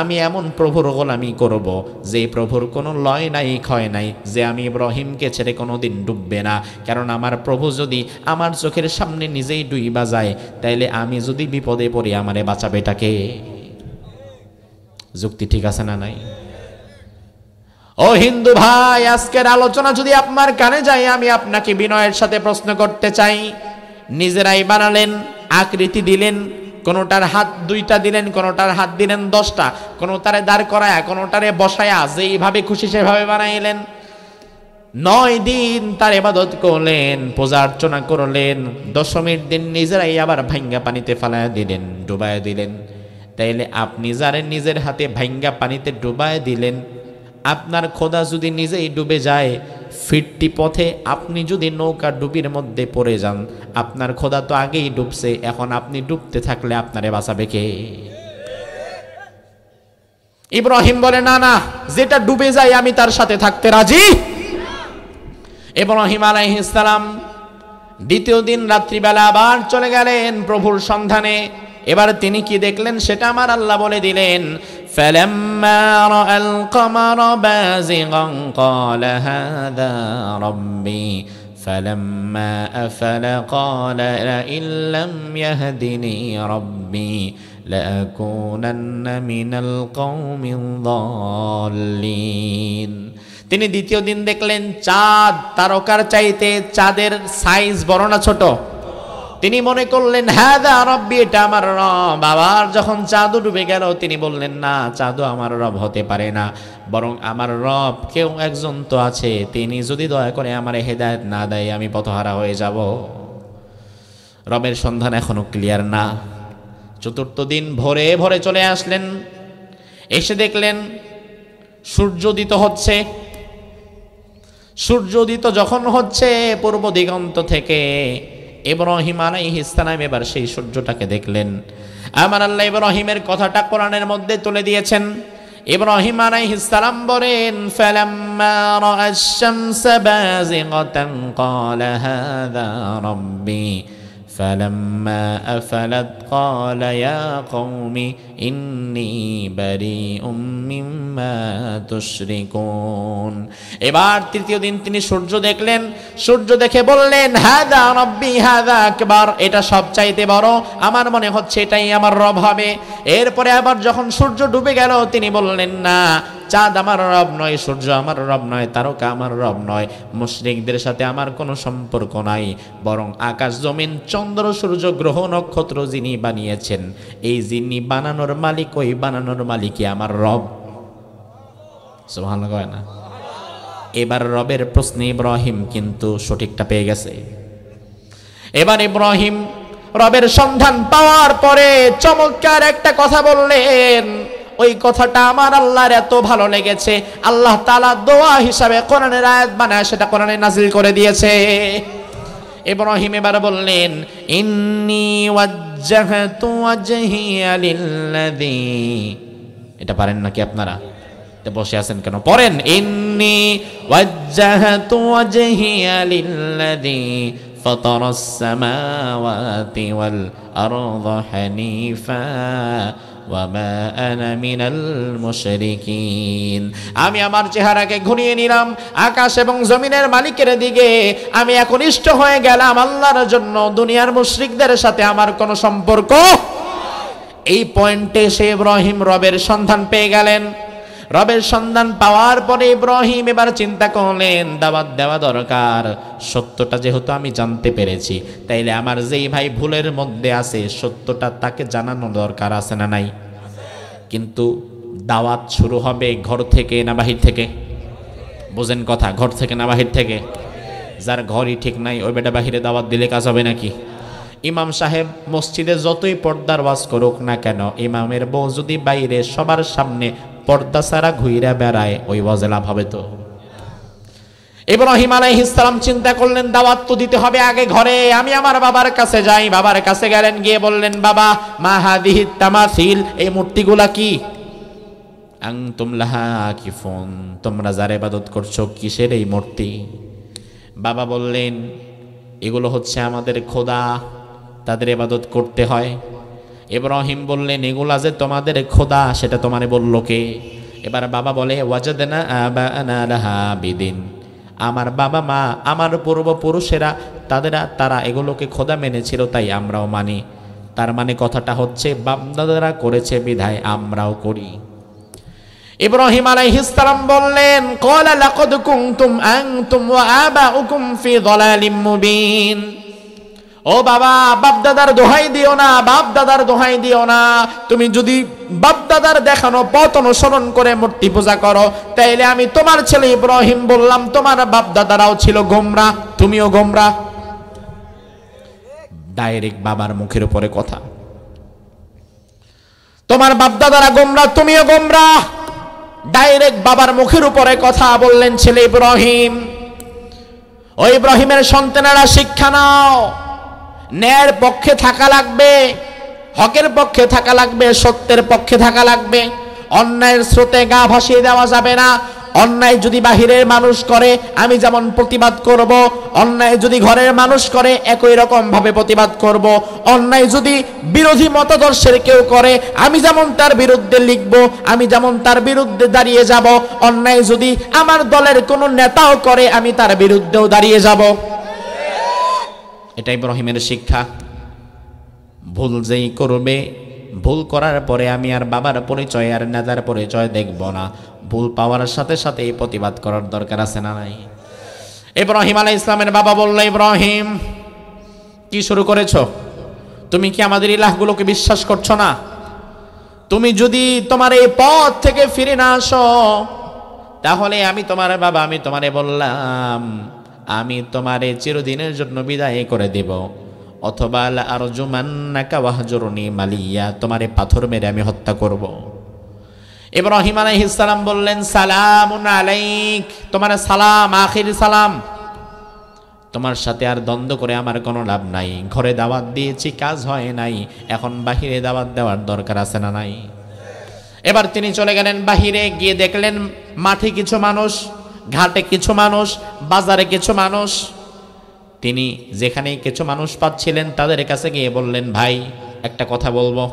আমি এমন প্রভুর গোলামি করব যে প্রভুর কোনো লয় নাই, ক্ষয় নাই, যে আমি ইব্রাহিমকে ছেড়ে কোনোদিন ডুববে না। কারণ আমার প্রভু যদি আমার চোখের সামনে নিজেই ডুইবা যায়, তাইলে আমি যদি বিপদে পড়ি আমারে বাঁচাবেটাকে? যুক্তি ঠিক আছে না নাই? ও হিন্দু ভাই, আজকের আলোচনা যদি আপনার কানে যায়, আমি আপনাকে বিনয়ের সাথে প্রশ্ন করতে চাই। নিজেরাই বানালেন, আকৃতি দিলেন, কোনোটার হাত 2টা দিলেন, কোনোটার হাত দিলেন 10টা, কোনোটারে দাঁড় করায়া, কোনোটারে বসায়া, যেইভাবে খুশি সেভাবে বানাইলেন। 9 দিন তার ইবাদত করলেন, পূজা অর্চনা করলেন। 10মীর দিন নিজেরাই আবার ভাঙ্গা পানিতে ফালায়া দিলেন, ডুবায়া দিলেন। তাইলে আপনি যারে নিজের হাতে ভাঙ্গা পানিতে ডুবায়া দিলেন, আপনার খোদা যদি নিজেই ডুবে যায়, ফিরতি পথে আপনি যদি নৌকা ডুবির মধ্যে পড়ে যান, আপনার খোদা তো আগেই ডুবছে, এখন আপনি ডুবতে থাকলে আপনারে বাঁচাবে কে? ইব্রাহিম বলে, না না, যেটা ডুবে যায় আমি তার সাথে থাকতে রাজি। ইব্রাহিম আলাইহিস সালাম দ্বিতীয় দিন রাত্রিবেলা আবার চলে গেলেন প্রভুর সন্ধানে। এবার তিনি কি দেখলেন সেটা আমার আল্লাহ বলে দিলেন। ফালাম্মা রাআল কমারা বাযিগান ক্বালা হাযা রাব্বি ফালাম্মা আফালা ক্বালা লাইন লাম ইয়াহদিনি রাব্বি লাআকুনান্না মিনাল কওমিয যাল্লিন। তিনি দ্বিতীয় দিন দেখলেন চাঁদ তারকার চাইতে চাঁদের সাইজ বড় না ছোট? তিনি মনে করলেন হাদা রব্বি, এটা আমার রব। আবার যখন চাঁদও ডুবে গেল, তিনি বললেন না, চাঁদও আমার রব হতে পারে না, বরং আমার রব কেউ একজন তো আছে, তিনি যদি দয়া করে আমার হেদায়েত না দেয় আমি পথহারা হয়ে যাব। রবের সন্ধান এখনো ক্লিয়ার না। চতুর্থ দিন ভোরে ভোরে চলে আসলেন, এসে দেখলেন সূর্যোদিত হচ্ছে। সূর্যোদিত যখন হচ্ছে পূর্ব দিগন্ত থেকে, ইব্রাহিম আলাইহিস সালাম এবার সেই সূর্যটাকে দেখলেন। আমার আল্লাহ ইব্রাহিমের কথাটা কোরআনের মধ্যে তুলে দিয়েছেন। ইব্রাহিম আলাইহিস সালাম বলেন, ফালাম্মা রাআশ শামসা বাযিগাতান ক্বালা হাযা রাব্বি ফালাম্মা আফালাত ক্বালা ইয়া কওমি ইন্নী বারিউম মিম্মা তুশরিকুন। এবার তৃতীয় দিন তিনি সূর্য দেখলেন। সূর্য দেখে বললেন, হাদা রব্বি হাদা আকবার, এটা সবচাইতে বড়, আমার মনে হচ্ছে এটাই আমার রব হবে। এরপরে আবার যখন সূর্য ডুবে গেল, তিনি বললেন না, চাঁদ আমার রব নয়, সূর্য আমার রব নয়, তারকা আমার রব নয়, মুশরিকদের সাথে আমার কোনো সম্পর্ক নাই, বরং আকাশ জমিন চন্দ্র সূর্য গ্রহ নক্ষত্র যিনি বানিয়েছেন, এই যিনি বানানোর মালিক, ওই বানানোর মালিকই আমার রব। সুবহানাল্লাহ না? এবার রবের প্রশ্নে ইব্রাহিম কিন্তু সঠিকটা পেয়ে গেছে। এবার ইব্রাহিম রবের সন্ধান পাওয়ার পরে চমৎকার একটা কথা বললেন। ওই কথাটা আমার আল্লাহর এত ভালো লেগেছে, আল্লাহ তাআলা দোয়া হিসাবে কোরআনের আয়াত বানায় সেটা কোরআনে নাজিল করে দিয়েছে। ইব্রাহিম এবার বললেন, ইন্নী ওয়াজ্জাহতু ওয়াজহিয়া লিল্লাযী, এটা পারেন নাকি আপনারা? বসে আছেন কেন? পড়েন, ইন্নী ওয়াজ্জাহতু ওয়াজহিয়া লিল্লাযী ফাতারাস সামাওয়াতি ওয়াল আরদা হানিফা ওয়া মা আনা মিনাল মুশরিকিন। আমি আমার চেহারাকে ঘুরিয়ে নিলাম আকাশ এবং জমিনের মালিকের দিকে, আমি একনিষ্ঠ হয়ে গেলাম আল্লাহর জন্য, দুনিয়ার মুশরিকদের সাথে আমার কোনো সম্পর্ক। এই পয়েন্টে সে ইব্রাহিম রবের সন্ধান পেয়ে গেলেন। রবের সন্ধান পাওয়ার পরে ইব্রাহিম এবার চিন্তা করলেন দাওয়াত দেওয়া দরকার। সত্যটা যেহেতু আমি জানতে পেরেছি, তাইলে আমার যেই ভাই ভুলের মধ্যে আছে সত্যটা তাকে জানানো দরকার, আছে না নাই? কিন্তু দাওয়াত শুরু হবে ঘর থেকে না বাহির থেকে? বোঝেন কথা, ঘর থেকে না বাহির থেকে? যার ঘরই ঠিক নাই ওই বেটা বাহিরে দাওয়াত দিলে কাজ হবে নাকি? ইমাম সাহেব মসজিদে যতই পর্দার ওয়াজ করুক না কেন, ইমামের বউ যদি বাইরে সবার সামনে পর্দা ছাড়া ঘুইরা বেড়ায়, ওই ওয়াজে লাভ হবে তো? ইব্রাহিম আলাইহিস সালাম চিন্তা করলেন দাওয়াত তো দিতে হবে আগে ঘরে, আমি আমার বাবার কাছে যাই। বাবার কাছে গেলেন, গিয়ে বললেন, বাবা মা হাদিহিত তামাসিল, এই মূর্তিগুলা কি? আনতুম লাহা আকিফুন, তোমরা যার ইবাদত করছো কিসের এই মূর্তি? বাবা বললেন, এগুলো হচ্ছে আমাদের খোদা, তাদের ইবাদত করতে হয়। ইব্রাহিম বললেন, এগুলা যে তোমাদের খোদা সেটা তোমারে বললো কে? এবার বাবা বলে, ওয়াজাদনা আবানা লাহা বিদিন, আমার বাবা মা আমার পূর্বপুরুষেরা তারা এগুলোকে খোদা মেনেছিল, তাই আমরাও মানি। তার মানে কথাটা হচ্ছে বাপদাদারা করেছে বিধায় আমরাও করি। ইব্রাহিম আলাইহিস সালাম বললেন, ক্বালা লাকাদ কুনতুম আনতুম ওয়া আবাউকুম ফি যালালিম মুবিন। ও বাবা, বাপদাদার দোহাই দিও না, বাপদাদার দোহাই দিও না। তুমি যদি বাপদাদার দেখানো পথ অনুসরণ করে মূর্তি পূজা করো, তাইলে আমি তোমার ছেলে ইব্রাহিম বললাম, তোমার বাপদাদারাও ছিল গোমরা, তুমিও গোমরা। ডাইরেক্ট বাবার মুখের উপরে কথা। তোমার বাপদাদারা গোমরা, তুমিও গোমরা। ডাইরেক্ট বাবার মুখের উপরে কথা বললেন ছেলে ইব্রাহিম। ও ইব্রাহিমের সন্তানেরা, শিক্ষা নাও। ন্যায়ের পক্ষে থাকা লাগবে, হকের পক্ষে থাকা লাগবে, সত্যের পক্ষে থাকা লাগবে। অন্যায়ের স্রোতে গা ভাসিয়ে দেওয়া যাবে না। অন্যায় যদি বাহিরের মানুষ করে আমি যেমন প্রতিবাদ করব, অন্যায় যদি ঘরের মানুষ করে একই রকম ভাবে প্রতিবাদ করব। অন্যায় যদি বিরোধী মতাদর্শের কেউ করে আমি যেমন তার বিরুদ্ধে লিখব, আমি যেমন তার বিরুদ্ধে দাঁড়িয়ে যাব। অন্যায় যদি আমার দলের কোনো নেতাও করে আমি তার বিরুদ্ধেও দাঁড়িয়ে যাব। এটা ইব্রাহিমের শিক্ষা। ভুল যেই করবে, ভুল করার পরে আমি আর বাবার পরিচয় আর নেতার পরিচয় দেখব না, ভুল পাওয়ার সাথে সাথে এই প্রতিবাদ করার দরকার আছে না নাই? ইব্রাহিম আলাইহিস ইসলামের বাবা বলল, ইব্রাহিম কি শুরু করেছো? তুমি কি আমাদের ইলাহগুলোকে বিশ্বাস করছো না? তুমি যদি তোমার এই পথ থেকে ফিরে না আসো, তাহলে আমি তোমার বাবা, আমি তোমারে বললাম আমি তোমারে চিরদিনের জন্য বিদায় করে দেব, অথবা লা আরজুমান্নাকা ওয়াহজুরনি মালিয়া, তোমারে পাথর মেরে আমি হত্যা করব। ইব্রাহিম আলাইহিস সালাম বললেন, সালামুন আলাইক, তোমার সালাম, আখির সালাম। তোমার সাথে আর দ্বন্দ্ব করে আমার কোনো লাভ নাই। ঘরে দাওয়াত দিয়েছি, কাজ হয় নাই, এখন বাহিরে দাওয়াত দেওয়ার দরকার আছে না নাই? এবার তিনি চলে গেলেন বাহিরে, গিয়ে দেখলেন মাঠে কিছু মানুষ, ঘাটে কিছু মানুষ, বাজারে কিছু মানুষ। তিনি যেখানেই কিছু মানুষ পাচ্ছিলেন তাদের কাছে গিয়ে বললেন, ভাই একটা কথা বলবো।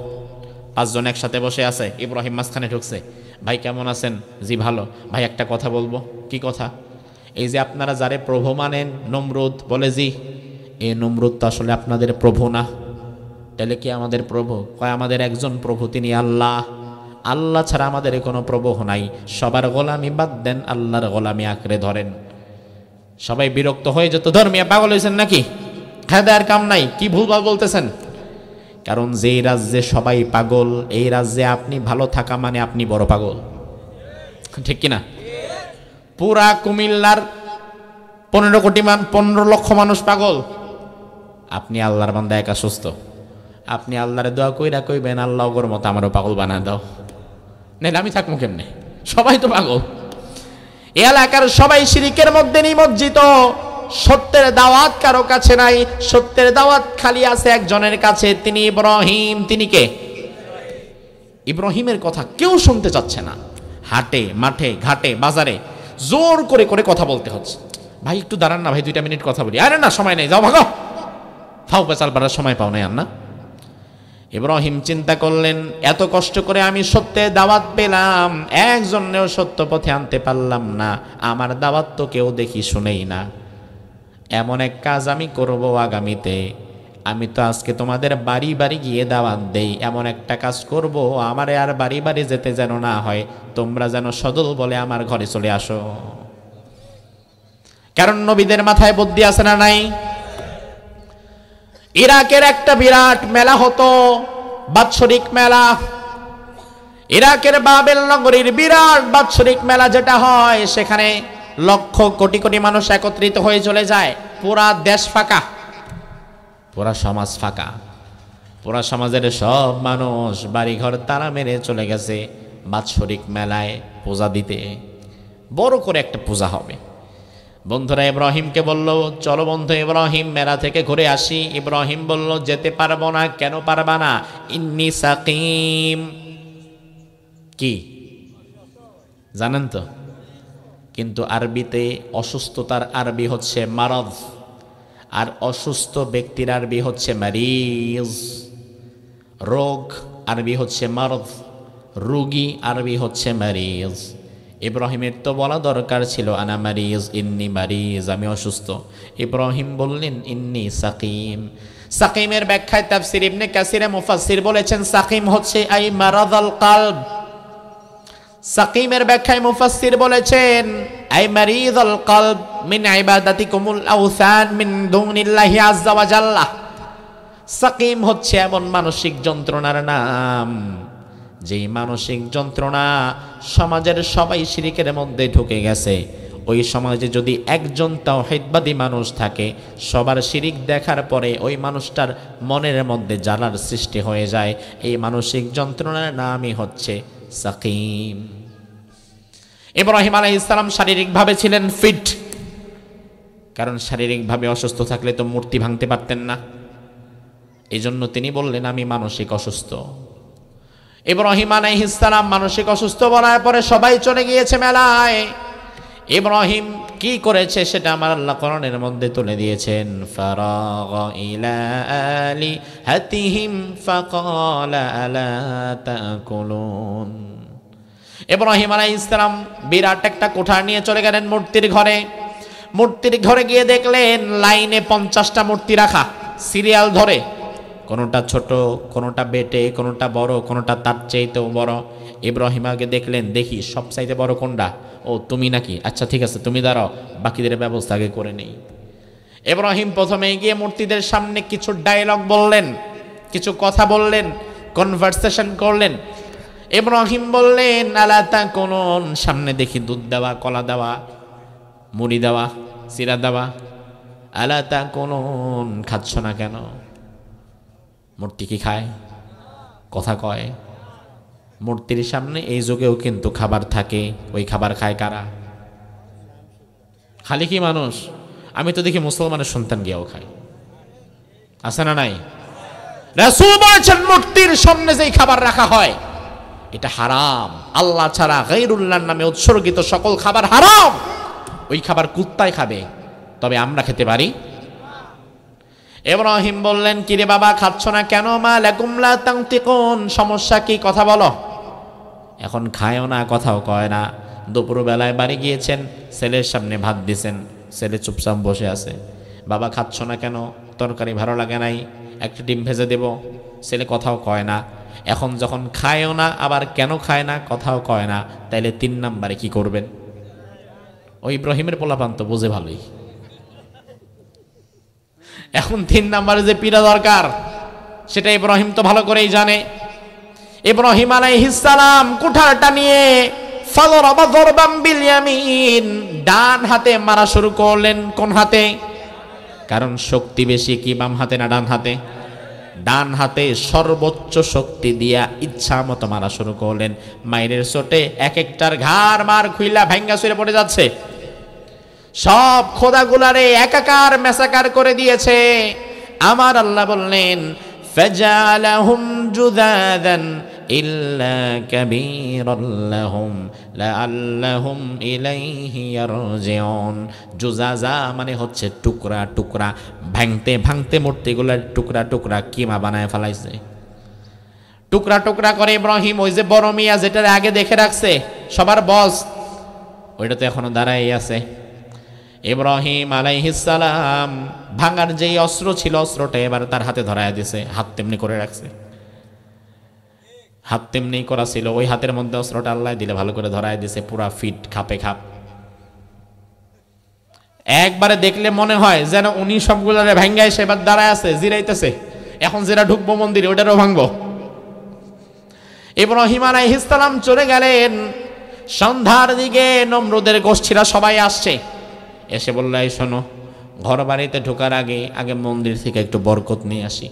পাঁচজন একসাথে বসে আছে, ইব্রাহিম মাঝখানে ঢুকছে। ভাই কেমন আছেন? জি ভালো। ভাই একটা কথা বলবো। কি কথা? এই যে আপনারা যারে প্রভু মানেন, নমরুদ, বলে জি। এই নমরুদ তো আসলে আপনাদের প্রভু না। তাহলে কি আমাদের প্রভু? কয় আমাদের একজন প্রভু, তিনি আল্লাহ। আল্লাহ ছাড়া আমাদের কোনো প্রভু নাই, সবার গোলামি বাদ দেন, আল্লাহর গোলামি আঁকড়ে ধরেন। সবাই বিরক্ত হয়ে যেত, ধর্মিয়া পাগল হয়েছেন নাকি, খায়দার কাম নাই, কি ভুলভাল বলতেছেন। কারণ যেই রাজ্যে সবাই পাগল, এই রাজ্যে আপনি ভালো থাকা মানে আপনি বড় পাগল, ঠিক কিনা? পুরা কুমিল্লার 15 লক্ষ মানুষ পাগল, আপনি আল্লাহর বান্দা একা সুস্থ। আপনি আল্লাহরে দোয়া কইরা কইবেন, আল্লাহ ওর মতো আমারও পাগল বানা দাও, নেই আমি থাকবো কেমনে, সবাই তো পাগল। এ এলাকার সবাই শিরিকের মধ্যে নিমজ্জিত, সত্যের দাওয়াত কারো কাছে নাই, সত্যের দাওয়াত খালি আছে একজনের কাছে, তিনি ইব্রাহিম। তিনি কে? ইব্রাহিমের কথা কেউ শুনতে চাচ্ছে না। হাটে মাঠে ঘাটে বাজারে জোর করে করে কথা বলতে হচ্ছে, ভাই একটু দাঁড়ান না ভাই, 2 মিনিট কথা বলি। আরে না, সময় নেই, যাও ভাগো, ফাও পেঁচাল পাড়ার সময় পাও নাই আর না। ইব্রাহিম চিন্তা করলেন, এত কষ্ট করে আমি সত্যের দাওয়াত পেলাম, একজনেও সত্য পথে আনতে পারলাম না, আমার দাওয়াত তো কেউ দেখি শুনেই না। এমন এক কাজ আমি করব আগামীতে, আমি তো আজকে তোমাদের বাড়ি বাড়ি গিয়ে দাওয়াত দেই, এমন একটা কাজ করব আমারে আর বাড়ি বাড়ি যেতে যেন না হয়, তোমরা যেন সদল বলে আমার ঘরে চলে আসো। কারণ নবীদের মাথায় বুদ্ধি আছে না নাই? ইরাকের একটা বিরাট মেলা হতো, বাৎসরিক মেলা, ইরাকের বাবেল নগরীর বিরাট বাৎসরিক মেলা যেটা হয়, সেখানে লক্ষ কোটি কোটি মানুষ একত্রিত হয়ে চলে যায়, পুরা দেশ ফাঁকা, পুরা সমাজ ফাঁকা, পুরা সমাজের সব মানুষ বাড়িঘর তালা মেরে চলে গেছে বাৎসরিক মেলায় পূজা দিতে। বড় করে একটা পূজা হবে। বন্ধুরা ইব্রাহিমকে বলল, চলো বন্ধু ইব্রাহিম মেলা থেকে ঘুরে আসি। ইব্রাহিম বলল, যেতে পারবো না। কেন পারবা না? ইন্নি সাকিম। কি জানেন তো? কিন্তু আরবিতে অসুস্থতার আরবি হচ্ছে মারাদ, আর অসুস্থ ব্যক্তির আরবি হচ্ছে মারিজ। রোগ আরবি হচ্ছে মারাদ, রোগী আরবি হচ্ছে মারিজ। ইব্রাহিমের তো বলা দরকার ছিল আনা মারিজ, ইন্নি মারিজ, আমি অসুস্থ। ইব্রাহিম বললেন ইন্নি সাকিম। সাকিমের ব্যাখ্যায় তাফসীর ইবনে কাসিরে মুফাসসির বলেছেন সাকিম হচ্ছে আই মারাদাল কলব। সাকিমের ব্যাখ্যায় মুফাসসির বলেছেন আই মারিদাল কলব মিন ইবাদাতিকুমুল আওসান মিন দুনিল্লাহি আযজা ওয়া জাল্লা। সাকিম হচ্ছে এমন মানসিক যন্ত্রণার নাম, যেই মানসিক যন্ত্রণা সমাজের সবাই শিরিকের মধ্যে ঢুকে গেছে। ওই সমাজে যদি একজন তাওহীদবাদী মানুষ থাকে, সবার শিরিক দেখার পরে ওই মানুষটার মনের মধ্যে জ্বালার সৃষ্টি হয়ে যায়। এই মানসিক যন্ত্রণার নামই হচ্ছে সাকিম। ইব্রাহিম আলাইহিস সালাম শারীরিকভাবে ছিলেন ফিট, কারণ শারীরিকভাবে অসুস্থ থাকলে তো মূর্তি ভাঙতে পারতেন না। এই জন্য তিনি বললেন আমি মানসিক অসুস্থ। ইব্রাহিম আলাইহিস সালাম মানসিক অসুস্থ বলার পরে সবাই চলে গিয়েছে মেলায়। ইব্রাহিম কি করেছে সেটা আমার আল্লাহ কোরআনের মধ্যে তুলে দিয়েছেন। ফারাগা ইলা আলিহাতিহিম ফাকালা আলা তাকুলুন। ইব্রাহিম আলাইহিস সালাম বিরাট একটা কোঠা নিয়ে চলে গেলেন মূর্তির ঘরে। মূর্তির ঘরে গিয়ে দেখলেন লাইনে 50টা মূর্তি রাখা, সিরিয়াল ধরে, কোনোটা ছোট, কোনোটা বেটে, কোনোটা বড়, কোনোটা তার চাইতেও বড়। ইব্রাহিম আগে দেখলেন, দেখি সবচাইতে বড় কোনটা? ও তুমি নাকি? আচ্ছা ঠিক আছে, তুমি দাঁড়াও, বাকিদের ব্যবস্থা আগে করে নেই। ইব্রাহিম প্রথমে গিয়ে মূর্তিদের সামনে কিছু ডায়লগ বললেন, কিছু কথা বললেন, কনভারসেশন করলেন। ইব্রাহিম বললেন আলা তাকুলুন, সামনে দেখি দুধ দেওয়া, কলা দেওয়া, মুড়ি দেওয়া, সিরা দেওয়া, আলা তাকুলুন, খাচ্ছ না কেন? মূর্তি কি খায়? কথা কয়? মূর্তির সামনে এই যুগেও কিন্তু খাবার থাকে, ওই খাবার খায় কারা? খালি কি মানুষ? আমি তো দেখি মুসলমানের সন্তান গিয়েও খায়, আছে না নাই? রাসূল বলেছেন মূর্তির সামনে যেই খাবার রাখা হয় এটা হারাম। আল্লাহ ছাড়া গায়রুল্লাহর নামে উৎসর্গিত সকল খাবার হারাম। ওই খাবার কুত্তায় খাবে, তবে আমরা খেতে পারি। ইব্রাহিম বললেন কিরে বাবা খাচ্ছ না কেন? মা লাকুম লা তানতিকুন, সমস্যা কি? কথা বলো। এখন খায়ও না, কথাও কয় না। দুপুরবেলায় বাড়ি গিয়েছেন, ছেলের সামনে ভাত দিয়েছেন, ছেলে চুপচাপ বসে আছে। বাবা খাচ্ছ না কেন? তরকারি ভালো লাগে নাই, একটা ডিম ভেজে দেব। ছেলে কথাও কয় না। এখন যখন খায়ও না, আবার কেন খায় না কথাও কয় না, তাইলে 3 নম্বরে কি করবেন? ওই ইব্রাহিমের পোলাপান তো বুঝে ভালোই। এখন 3 নম্বরে যে পীড়া দরকার সেটা ইব্রাহিম তো ভালো করেই জানে। ইব্রাহিম আলাইহিস সালাম কুঠারটা নিয়ে ফাদরাবা যরবাম বিল ইয়ামিন, ডান হাতে মারা শুরু করলেন। কোন হাতে? কারণ শক্তি বেশি কি বাম হাতে না ডান হাতে? ডান হাতে সর্বোচ্চ শক্তি দিয়া ইচ্ছা মতো মারা শুরু করলেন। মায়ের চোটে এক একটার ঘাড় মার খুইলা ভাঙ্গা চুরে পড়ে যাচ্ছে। সব খোদাগুলারে একাকার মেসাকার করে দিয়েছে। আমার আল্লাহ বললেন ফাজালাহুম জুদাদান ইল্লা কাবীরাল লাহুম লাআল্লাহুম ইলাইহি ইয়ারজিউন। জুজাজা মানে হচ্ছে টুকরা টুকরা, ভাঙতে ভাঙতে মূর্তিগুলোর টুকরা টুকরা কিমা বানায় ফেলাইছে। টুকরা টুকরা করে ইব্রাহিম ওই যে বড় মিয়া যেটা আগে দেখে রাখছে সবার বস, ওইটা তো এখনো দাঁড়াই আছে। ইব্রাহিম আলাইহিস সালাম ভাঙার যেই অস্ত্র ছিল অস্ত্রটা এবার তার হাতে ধরায় দিয়েছে। হাত তেমনি করে রাখছে, হাত তেমনি করা ছিল, ওই হাতের মধ্যে অস্ত্রটা আল্লাহ দিলে ভালো করে ধরায় দিয়েছে, পুরা ফিট খাপে খাপ। একবারে দেখলে মনে হয় যেন উনি সবগুলোরে ভাঙ্গা এসে এবার দাঁড়ায় আছে, জিরাইতেছে। এখন যেটা ঢুকবো মন্দিরে ওটারও ভাঙবো। ইব্রাহিম আলাইহিস সালাম চলে গেলেন। সন্ধ্যার দিকে নমরুদের গোষ্ঠীরা সবাই আসছে, এসে বলল এই শোনো, ঘর বাড়িতে ঢোকার আগে আগে মন্দির থেকে একটু বরকত নিয়ে আসি।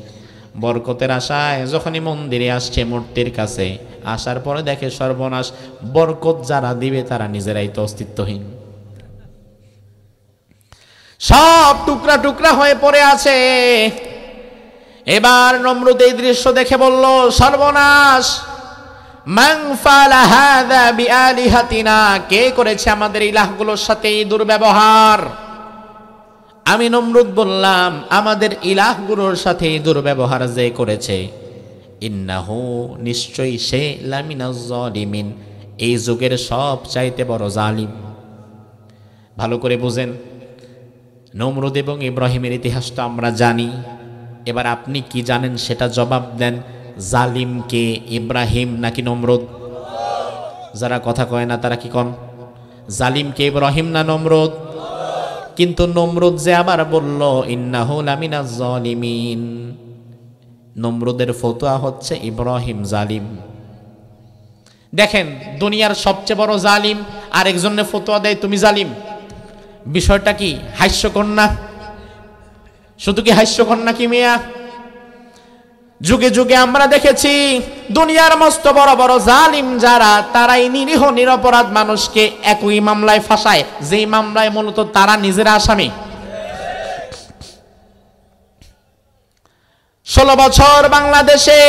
বরকতের আশায় যখনই মন্দিরে আসছে মূর্তির কাছে, আসার পরে দেখে সর্বনাশ, বরকত যারা দিবে তারা নিজেরাই তো অস্তিত্বহীন, সব টুকরা টুকরা হয়ে পড়ে আছে। এবার নমরুদ এই দৃশ্য দেখে বলল সর্বনাশ, মান ফালা হাযা বিআলিহাতিনা, কে করেছে আমাদের ইলাহগুলোর সাথে এই দুর্ব্যবহার? আমি নমরুদ বললাম আমাদের ইলাহগুলোর সাথে এই দুর্ব্যবহার যে করেছে, ইন্নাহু, নিশ্চয়ই সে, লামিনাজ জালিমিন, এই যুগের সব চাইতে বড় জালিম। ভালো করে বুঝেন, নমরুদ এবং ইব্রাহিমের ইতিহাসটা আমরা জানি। এবার আপনি কি জানেন সেটা জবাব দেন। জালিম কে, ইব্রাহিম নাকি নমরুদ? যারা কথা কয় না তারা কি কন? জালিম কে, ইব্রাহিম না নমরুদ? কিন্তু নমরুদ যে আবার বলল ইন্নাহু লামিনাজ জালিমিন, নমরুদের ফতোয়া হচ্ছে ইব্রাহিম জালিম। দেখেন, দুনিয়ার সবচেয়ে বড় জালিম আরেকজনের ফতোয়া দেয় তুমি জালিম। বিষয়টা কি হাস্যকর না? শুধু কি হাস্যকর নাকি মিয়া? যুগে যুগে আমরা দেখেছি দুনিয়ার মস্ত বড় বড় জালিম যারা, তারাই নিরীহ নিরপরাধ মানুষকে একই মামলায় ফাঁসায়, যেই মামলায় মূলত তারা নিজেরা আসামি। 16 বছর বাংলাদেশে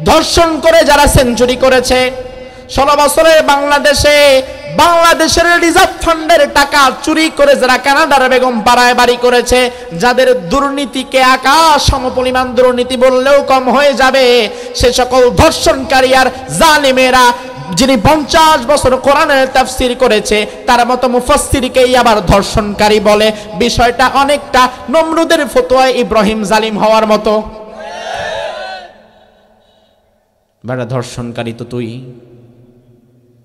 ধর্ষণ করে যারা সেঞ্চুরি করেছে, 16 বছরের বাংলাদেশে বাংলাদেশের রিজার্ভ ফান্ডের টাকা চুরি করে যারা কানাডার বেগম পাড়ায় বাড়ি করেছে, যাদের দুর্নীতিকে আকাশ সমপরিমাণ দুর্নীতি বললেও কম হয়ে যাবে, সে সকল ধর্ষণকারী আর জালিমেরা, যিনি 50 বছর কোরআনের তাফসীর করেছে, তার মতো মুফাসসিরকেই আবার ধর্ষণকারী বলে। বিষয়টা অনেকটা নমরুদের ফতোয়ায় ইব্রাহিম জালিম হওয়ার মতো। বেটা ধর্ষণকারী তো তুই,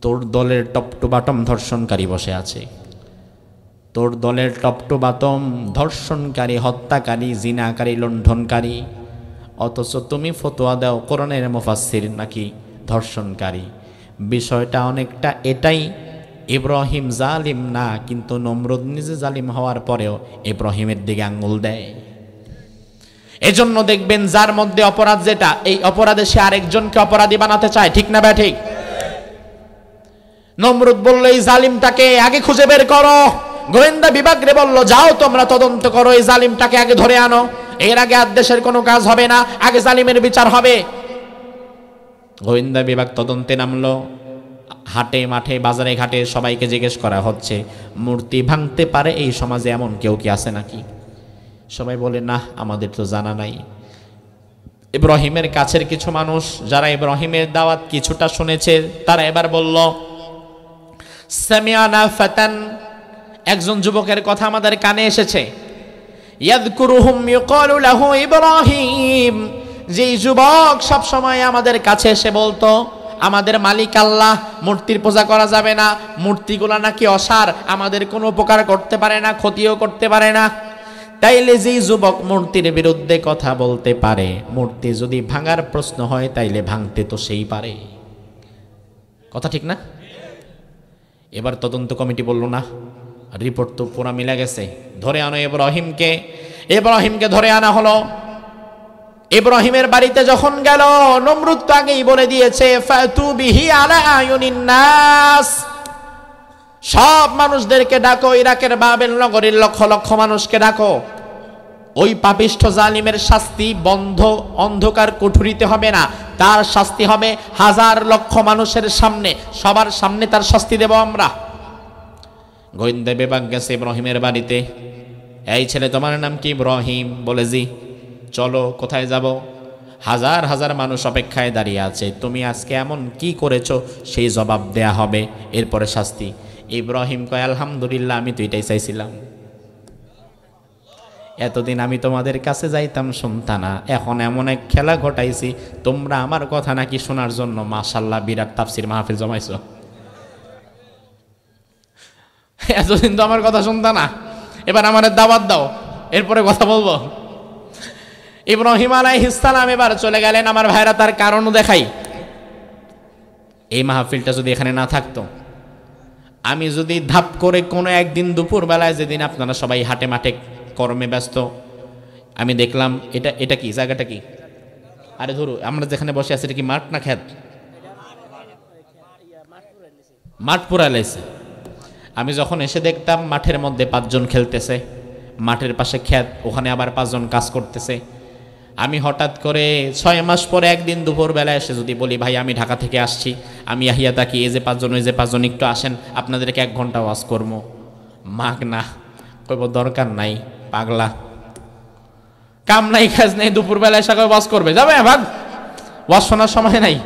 তোর দলের টপ টু বাটম ধর্ষণকারী বসে আছে, তোর দলের টপ টু বাটম ধর্ষণকারী, হত্যাকারী, জিনাকারী, লুণ্ঠনকারী, অথচ তুমি ফতোয়া দাও কোরআনের মুফাসসির নাকি ধর্ষণকারী। বিষয়টা অনেকটা এটাই, ইব্রাহিম জালিম না, কিন্তু নমরুদ নিজে জালিম হওয়ার পরেও ইব্রাহিমের দিকে আঙ্গুল দেয়। এজন্য দেখবেন যার মধ্যে অপরাধ যেটা, এই অপরাধে সে আরেকজনকে অপরাধী বানাতে চায়, ঠিক না ব্যা ঠিক? নমরুদ বলল এই জালিমটাকে আগে খুঁজে বের করো। গোয়েন্দা বিভাগ রে বলল যাও তোমরা তদন্ত করো, এই জালিমটাকে আগে ধরে আনো, এর আগে আর দেশের কোনো কাজ হবে না, আগে জালিমের বিচার হবে। গোয়েন্দা বিভাগ তদন্তে নামলো। হাটে মাঠে বাজারে ঘাটে সবাইকে জিজ্ঞেস করা হচ্ছে মূর্তি ভাঙতে পারে এই সমাজে এমন কেউ কি আছে নাকি? সবাই বলে না, আমাদের তো জানা নাই। ইব্রাহিমের কাছের কিছু মানুষ যারা ইব্রাহিমের দাওয়াত কিছুটা শুনেছে, তারা এবার বলল সামিআনা ফাতান, একজন যুবকের কথা আমাদের কানে এসেছে, ইয়াযকুরুহুম ইউকালু লাহু ইব্রাহিম, যেই যুবক সব সময় আমাদের কাছে এসে বলতো আমাদের মালিক আল্লাহ, মূর্তির পূজা করা যাবে না, মূর্তিগুলা নাকি অসার, আমাদের কোনো উপকার করতে পারে না, ক্ষতিও করতে পারে না। তাইলে যেই যুবক মূর্তির বিরুদ্ধে কথা বলতে পারে, মূর্তি যদি ভাঙার প্রশ্ন হয় তাইলে ভাঙতে তো সেই পারে। কথা ঠিক না? এবার তদন্ত কমিটি বলল না, রিপোর্ট তো পুরা মিলে গেছে, ধরে আনো ইব্রাহিমকে। ইব্রাহিমকে ধরে আনা হলো। ইব্রাহিমের বাড়িতে যখন গেল, নমরুদ তো আগেই বলে দিয়েছে ফাতু বিহি আলা আয়ুনিন নাস, সব মানুষদেরকে ডাকো, ইরাকের বাবেল নগরীর লক্ষ লক্ষ মানুষকে ডাকো। ওই পাপিষ্ঠ জালিমের শাস্তি বন্ধ অন্ধকার কুঠুরিতে হবে না, তার শাস্তি হবে হাজার লক্ষ মানুষের সামনে, সবার সামনে তার শাস্তি দেব আমরা। গোয়েন্দা বিভাগ গেছে ইব্রাহিমের বাড়িতে। এই ছেলে, তোমার নাম কি? ইব্রাহিম। বলে জি। চলো, কোথায় যাব? হাজার হাজার মানুষ অপেক্ষায় দাঁড়িয়ে আছে, তুমি আজকে এমন কি করেছো সেই জবাব দেয়া হবে, এরপরে শাস্তি। ইব্রাহিম কয় আলহামদুলিল্লাহ, আমি তো এটাই চাইছিলাম। এতদিন আমি তোমাদের কাছে যাইতাম শুনতা না, এখন এমন এক খেলা ঘটাইছি, তোমরা আমার কথা নাকি শোনার জন্য মাশাআল্লাহ বিরাট তাফসির মাহফিল জমাইছো। এতদিন তো আমার কথা শুনতা না, এবার আমাদের দাওয়াত দাও, এরপরে কথা বলবো। ইব্রাহিম আলাইহিস সালাম এবার চলে গেলেন। আমার ভাইরা, তার কারণও দেখাই। এই মাহফিলটা যদি এখানে না থাকতো, আমি যদি ধাপ করে কোনো একদিন দুপুর বেলায়, যেদিন আপনারা সবাই হাটে মাঠে কর্মে ব্যস্ত, আমি দেখলাম এটা কি জায়গাটা কি, আরে ধরো আমরা যেখানে বসে আছি এটা কি মাঠ না ক্ষেত? মাঠ পুরাইছে। আমি যখন এসে দেখতাম মাঠের মধ্যে 5 জন খেলতেছে, মাঠের পাশে ক্ষেত, ওখানে আবার 5 জন কাজ করতেছে। আমি হঠাৎ করে 6 মাস পরে একদিন দুপুর বেলা এসে যদি বলি ভাই আমি ঢাকা থেকে আসছি, আমি আহিয়া থাকি, এই যে 5 জন, এই যে 5 জন একটু আসেন, আপনাদেরকে 1 ঘন্টা ওয়াজ করবো, মাগ না, কইব দরকার নাই, পাগলা, কাম নাই কাজ নেই, দুপুর বেলা এসে ওয়াজ করবে, যাবে ভাগ, ওয়াজ শোনার সময় নাই।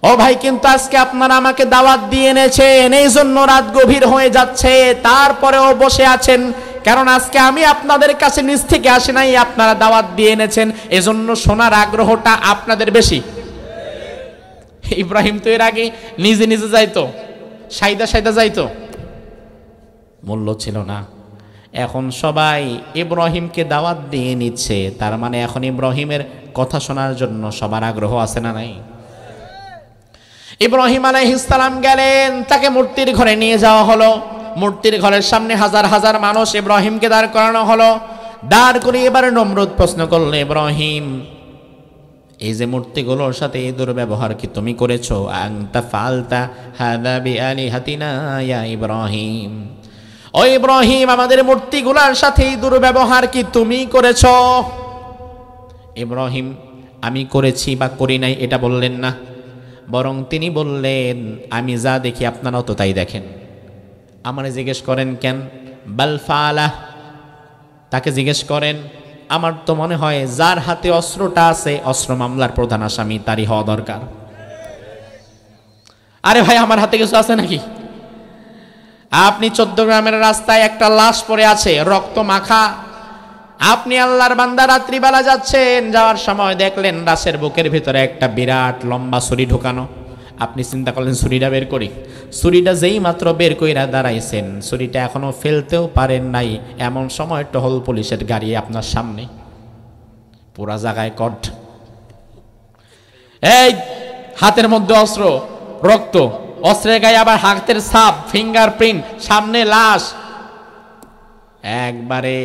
ও ভাই, কিন্তু আজকে আপনারা আমাকে দাওয়াত দিয়ে এনেছেন, এই জন্য রাত গভীর হয়ে যাচ্ছে, তারপরেও বসে আছেন, কারণ আজকে আমি আপনাদের কাছে নিজ থেকে আসি নাই, আপনারা দাওয়াত দিয়ে এনেছেন, এজন্য শোনার আগ্রহটা আপনাদের বেশি। ইব্রাহিম তো এর আগে নিজে নিজে যাইতো, সাইদা সাইদা যাইতো, মূল্য ছিল না। এখন সবাই ইব্রাহিমকে দাওয়াত দিয়ে নিচ্ছে, তার মানে এখন ইব্রাহিমের কথা শোনার জন্য সবার আগ্রহ আছে না নাই? ইব্রাহিম আলাইহিস সালাম গেলেন, তাকে মূর্তির ঘরে নিয়ে যাওয়া হলো। মূর্তির ঘরের সামনে হাজার হাজার মানুষ, ইব্রাহিমকে দাঁড় করানো হলো। দাঁড় করে এবার নমরুদ প্রশ্ন করলো, ইব্রাহিম, এই যে মূর্তিগুলোর সাথে এই দুর্ব্যবহার কি তুমি করেছো? আনতা ফালতা হাদা বিআলিহাতিনা ইয়া ইব্রাহিম, ও ইব্রাহিম, আমাদের মূর্তিগুলোর সাথে এই দুর্ব্যবহার কি তুমি করেছো? ইব্রাহিম আমি করেছি বা করি নাই এটা বললেন না, বরং তিনি বললেন আমি যা দেখি আপনারাও তো তাই দেখেন। আমারে জিজ্ঞেস করেন কেন? বাল ফালা, তাকে জিজ্ঞেস করেন। আমার তো মনে হয় যার হাতে অস্ত্রটা আছে, অস্ত্র মামলার প্রধান আসামি তারই হওয়া দরকার। আরে ভাই, আমার হাতে কিছু আছে নাকি? আপনি 14 গ্রামের রাস্তায় একটা লাশ পড়ে আছে, রক্ত মাখা, আপনি আল্লাহর বান্দা রাত্রিবেলা যাচ্ছেন, যাওয়ার সময় দেখলেন লাশের বুকের ভিতরে একটা বিরাট লম্বা ছুরি ঢোকানো। আপনি চিন্তা করলেন ছুরিটা বের করি। ছুরিটা যেই মাত্র বের কইরা দাঁড়াইছেন, ছুরিটা এখনো ফেলতেও পারেন নাই, এমন সময় টহল পুলিশের গাড়ি আপনার সামনে, পুরা জায়গায় কট, এই হাতের মধ্যে অস্ত্র, রক্ত, অস্ত্রের গায়ে আবার হাতের ছাপ, ফিঙ্গারপ্রিন্ট, সামনে লাশ, একবারে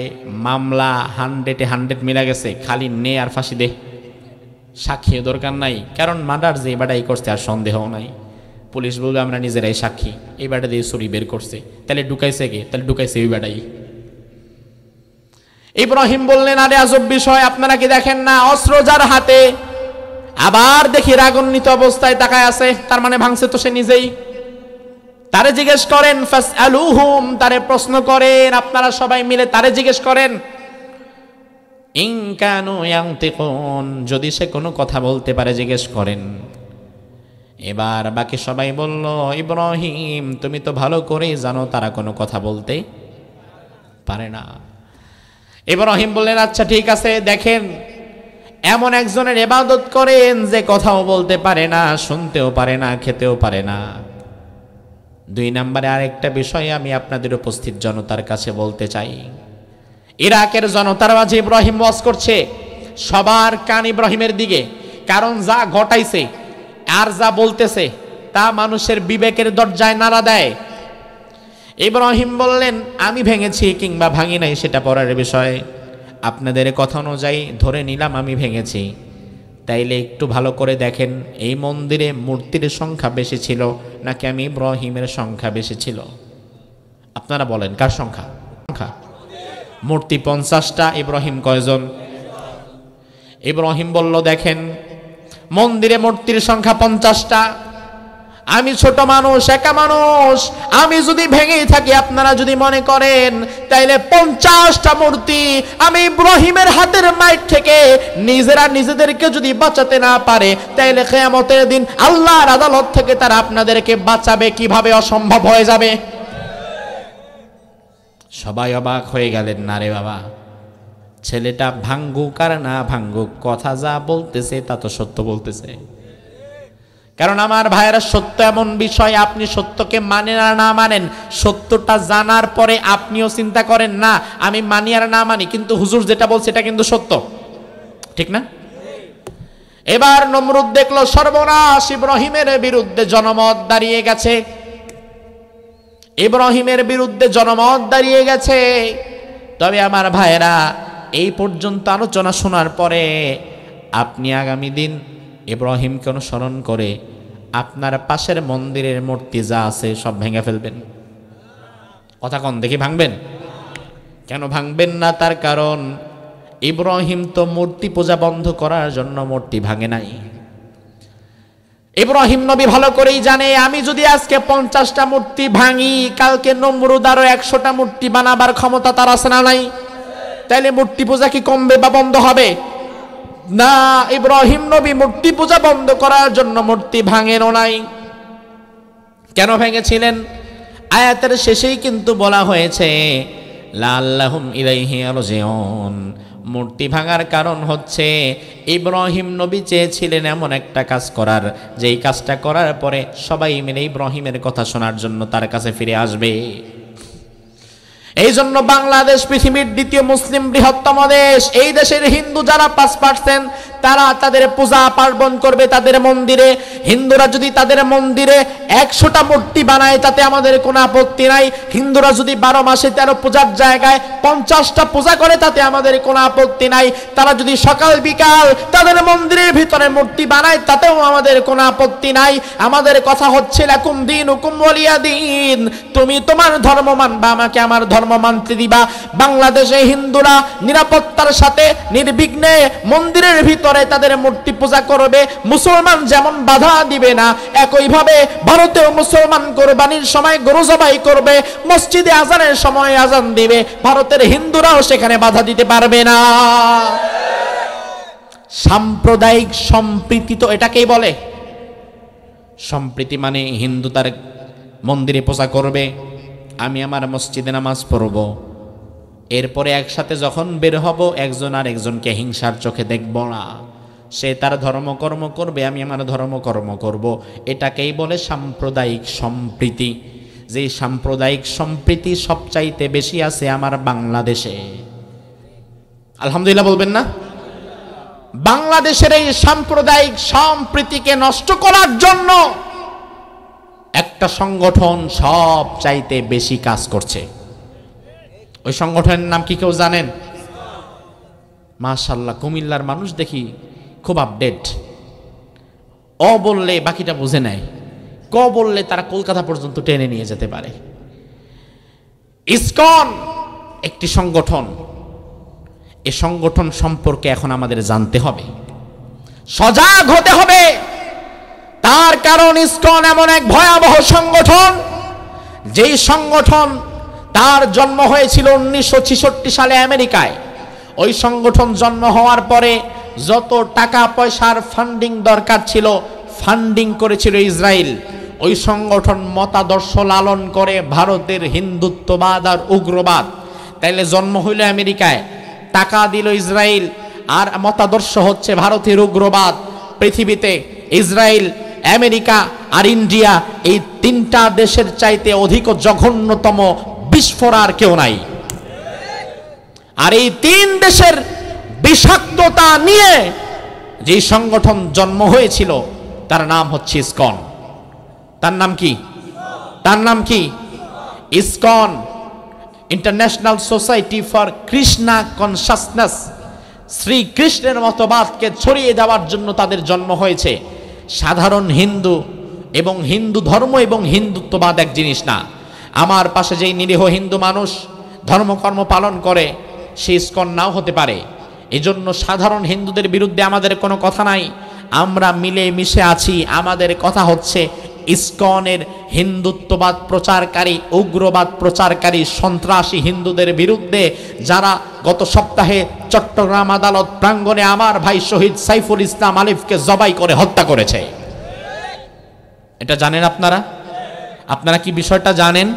মামলা 100-100 মিলা গেছে। খালি নে আর ফাঁসি দে, সাক্ষী দরকার নাই, কারণ মার্ডার যে বাড়াই করছে আর সন্দেহ নাই। পুলিশ বলবে আমরা নিজেরাই সাক্ষী, এই বাড়া দিয়ে ছুরি বের করছে, তাহলে ঢুকাইছে কে? তাহলে ঢুকাইছে ওই বাড়াই। ইব্রাহিম বললেন আরে আজব বিষয়, আপনারা কি দেখেন না অস্ত্র যার হাতে, আবার দেখি রাগান্বিত অবস্থায় তাকায় আছে, তার মানে ভাঙছে তো সে নিজেই। তারে জিজ্ঞেস করেন, ফাসআলুহুম, তারে প্রশ্ন করেন, আপনারা সবাই মিলে তারে জিজ্ঞেস করেন, ইন কানু ইয়ানতিকুন, যদি সে কোনো কথা বলতে পারে জিজ্ঞেস করেন। এবার বাকি সবাই বলল, ইব্রাহিম তুমি তো ভালো করেই জানো তারা কোনো কথা বলতে পারে না। ইব্রাহিম বললেন আচ্ছা ঠিক আছে, দেখেন এমন একজনের ইবাদত করেন যে কথাও বলতে পারে না, শুনতেও পারে না, খেতেও পারে না। 2 নম্বরে আরেকটা বিষয় আমি আপনাদের উপস্থিত জনতার কাছে বলতে চাই। ইরাকের জনতার মাঝে ইব্রাহিম ওয়াজ করছে, সবার কান ইব্রাহিমের দিকে, কারণ যা ঘটাইছে আর যা বলতেছে তা মানুষের বিবেকের দরজায় নাড়া দেয়। ইব্রাহিম বললেন, আমি ভেঙেছি কিংবা ভাঙি নাই সেটা পরের বিষয়, আপনাদের কথা অনুযায়ী ধরে নিলাম আমি ভেঙেছি। তাইলে একটু ভালো করে দেখেন, এই মন্দিরে মূর্তির সংখ্যা বেশি ছিল নাকি আমি ইব্রাহিমের সংখ্যা বেশি ছিল? আপনারা বলেন কার সংখ্যা? মূর্তি 50টা, ইব্রাহিম কয়জন? ইব্রাহিম বলল, দেখেন মন্দিরে মূর্তির সংখ্যা 50টা, আমি ছোট মানুষ, একা মানুষ, আমি যদি ভেঙেই থাকি আপনারা যদি মনে করেন তাইলে 50টা মূর্তি আমি ইব্রাহিমের হাতের মাইর থেকে নিজেরা নিজেদেরকে যদি বাঁচাতে না পারে তাইলে কিয়ামতের দিন আল্লাহর আদালত থেকে তারা আপনাদেরকে বাঁচাবে কিভাবে? অসম্ভব হয়ে যাবে। সবাই অবাক হয়ে গেলেন। না রে বাবা, ছেলেটা ভাঙ্গুক আর না ভাঙ্গুক, কথা যা বলতেছে তা তো সত্য বলতেছে। কারণ আমার ভাইয়েরা, সত্য এমন বিষয়, আপনি সত্যকে মানেন আর না মানেন, সত্যটা জানার পরে আপনিও চিন্তা করেন না আমি মানি আর না মানি, কিন্তু হুজুর যেটা বলছে এটা কিন্তু সত্য, ঠিক না? এবার নমরুদ দেখলো সর্বনাশ, ইব্রাহিমের বিরুদ্ধে জনমত দাঁড়িয়ে গেছে, ইব্রাহিমের বিরুদ্ধে জনমত দাঁড়িয়ে গেছে। তবে আমার ভাইয়েরা, এই পর্যন্ত আলোচনা শোনার পরে আপনি আগামী দিন ইব্রাহিমকে অনুসরণ করে আপনার পাশের মন্দিরের মূর্তি যা আছে সব ভেঙে ফেলবেন। কথা কন দেখি, ভাঙবেন? কেন ভাঙবেন না? তার কারণ ইব্রাহিম তো মূর্তি পূজা বন্ধ করার জন্য মূর্তি ভাঙে নাই। ইব্রাহিম নবী ভালো করেই জানে, আমি যদি আজকে 50টা মূর্তি ভাঙি, কালকে নমরুদ আরো 100টা মূর্তি বানাবার ক্ষমতা তার আছে না নাই? তাইলে মূর্তি পূজা কি কমবে বা বন্ধ হবে? না, ইব্রাহিম নবী মূর্তি পূজা বন্ধ করার জন্য মূর্তি ভাঙেনও নাই। কেন ভেঙেছিলেন? আয়াতের শেষেই কিন্তু বলা হয়েছে লাআল্লাহুম ইলাইহি ইয়ারজিউন। মূর্তি ভাঙার কারণ হচ্ছে ইব্রাহিম নবী চেয়েছিলেন এমন একটা কাজ করার, যেই কাজটা করার পরে সবাই মিলে ইব্রাহিমের কথা শোনার জন্য তার কাছে ফিরে আসবে। এই জন্য বাংলাদেশ পৃথিবীর 2য় মুসলিম বৃহত্তম দেশ। এই দেশের হিন্দু যারা 5% তারা তাদের পূজা পার্বণ করবে তাদের মন্দিরে। হিন্দুরা যদি তাদের মন্দিরে 100টা মূর্তি বানায় তাতে আমাদের কোনো আপত্তি নাই। হিন্দুরা যদি 12 মাসে 13 পূজার জায়গায় 50টা পূজা করে তাতে আমাদের কোনো আপত্তি নাই। তারা যদি সকাল বিকাল তাদের মন্দিরের ভিতরে মূর্তি বানায় তাতেও আমাদের কোনো আপত্তি নাই। আমাদের কথা হচ্ছে লাকুম দীনুকুম ওয়ালিয়া দীন, তুমি তোমার ধর্ম মানবা, আমাকে আমার ধর্ম মানতে দিবা। বাংলাদেশে হিন্দুরা নিরাপত্তার সাথে নির্বিঘ্নে মন্দিরের ভিতরে তাদের মূর্তি পূজা করবে, মুসলমান যেমন বাধা দিবে না, একইভাবে ভারতেও মুসলমান কোরবানির সময় গরু জবাই করবে, মসজিদে আজানের সময় আজান দিবে, ভারতের হিন্দুরাও সেখানে বাধা দিতে পারবে না। সাম্প্রদায়িক সম্প্রীতি তো এটাকেই বলে। সম্প্রীতি মানে হিন্দু তার মন্দিরে পূজা করবে, আমি আমার মসজিদে নামাজ পড়ব, এরপরে একসাথে যখন বের হব একজন আর একজনকে হিংসার চোখে দেখব না। সে তার ধর্মকর্ম করবে, আমি আমার ধর্মকর্ম করব। এটাকেই বলে সাম্প্রদায়িক সম্প্রীতি। যে সাম্প্রদায়িক সম্প্রীতি সবচাইতে বেশি আছে আমার বাংলাদেশে। আলহামদুলিল্লাহ বলবেন না? বাংলাদেশের এই সাম্প্রদায়িক সম্প্রীতিকে নষ্ট করার জন্য একটা সংগঠন সব চাইতে বেশি কাজ করছে। ওই সংগঠনের নাম কি কেউ জানেন? মাশাআল্লাহ, কুমিল্লার মানুষ দেখি খুব আপডেট। অ বললে বাকিটা বুঝে নেয়, ক বললে তারা কলকাতা পর্যন্ত টেনে নিয়ে যেতে পারে। ইসকন একটি সংগঠন। এই সংগঠন সম্পর্কে এখন আমাদের জানতে হবে, সজাগ হতে হবে। তার কারণ ইসকন এমন এক ভয়াবহ সংগঠন, যেই সংগঠন তার জন্ম হয়েছিল 1966 সালে আমেরিকায়। ওই সংগঠন জন্ম হওয়ার পরে যত টাকা পয়সার ফান্ডিং দরকার ছিল ফান্ডিং করেছিল ইসরায়েল। ওই সংগঠন মতাদর্শ লালন করে ভারতের হিন্দুত্ববাদ আর উগ্রবাদ। তাইলে জন্ম হইল আমেরিকায়, টাকা দিল ইসরায়েল, আর মতাদর্শ হচ্ছে ভারতের উগ্রবাদ। পৃথিবীতে ইসরায়েল, আমেরিকা আর ইন্ডিয়া, এই তিনটা দেশের চাইতে অধিক জঘন্যতম বিস্ফোরক আর কেউ নাই। আর এই তিন দেশের বিষাক্ততা নিয়ে যে সংগঠন জন্ম হয়েছিল তার নাম হচ্ছে ইসকন। তার নাম কি? তার নাম কি? ISKCON, international society for Krishna consciousness. শ্রীকৃষ্ণের মতবাদকে ছড়িয়ে দেওয়ার জন্য তাদের জন্ম হয়েছে। সাধারণ হিন্দু এবং হিন্দু ধর্ম এবং হিন্দুত্ববাদ এক জিনিস না। আমার পাশে যেই নিরীহ হিন্দু মানুষ ধর্মকর্ম পালন করে সে ইসকন নাও হতে পারে। এজন্য সাধারণ হিন্দুদের বিরুদ্ধে আমাদের কোনো কথা নাই, আমরা মিলে মিশে আছি। আমাদের কথা হচ্ছে ইসকনের হিন্দুত্ববাদ প্রচারকারী, উগ্রবাদ প্রচারকারী সন্ত্রাসী হিন্দুদের বিরুদ্ধে যারা গত সপ্তাহে চট্টগ্রাম আদালত প্রাঙ্গণে আমার ভাই শহীদ সাইফুল ইসলাম আলিফকে জবাই করে হত্যা করেছে। এটা জানেন আপনারা? আপনারা কি বিষয়টা জানেন?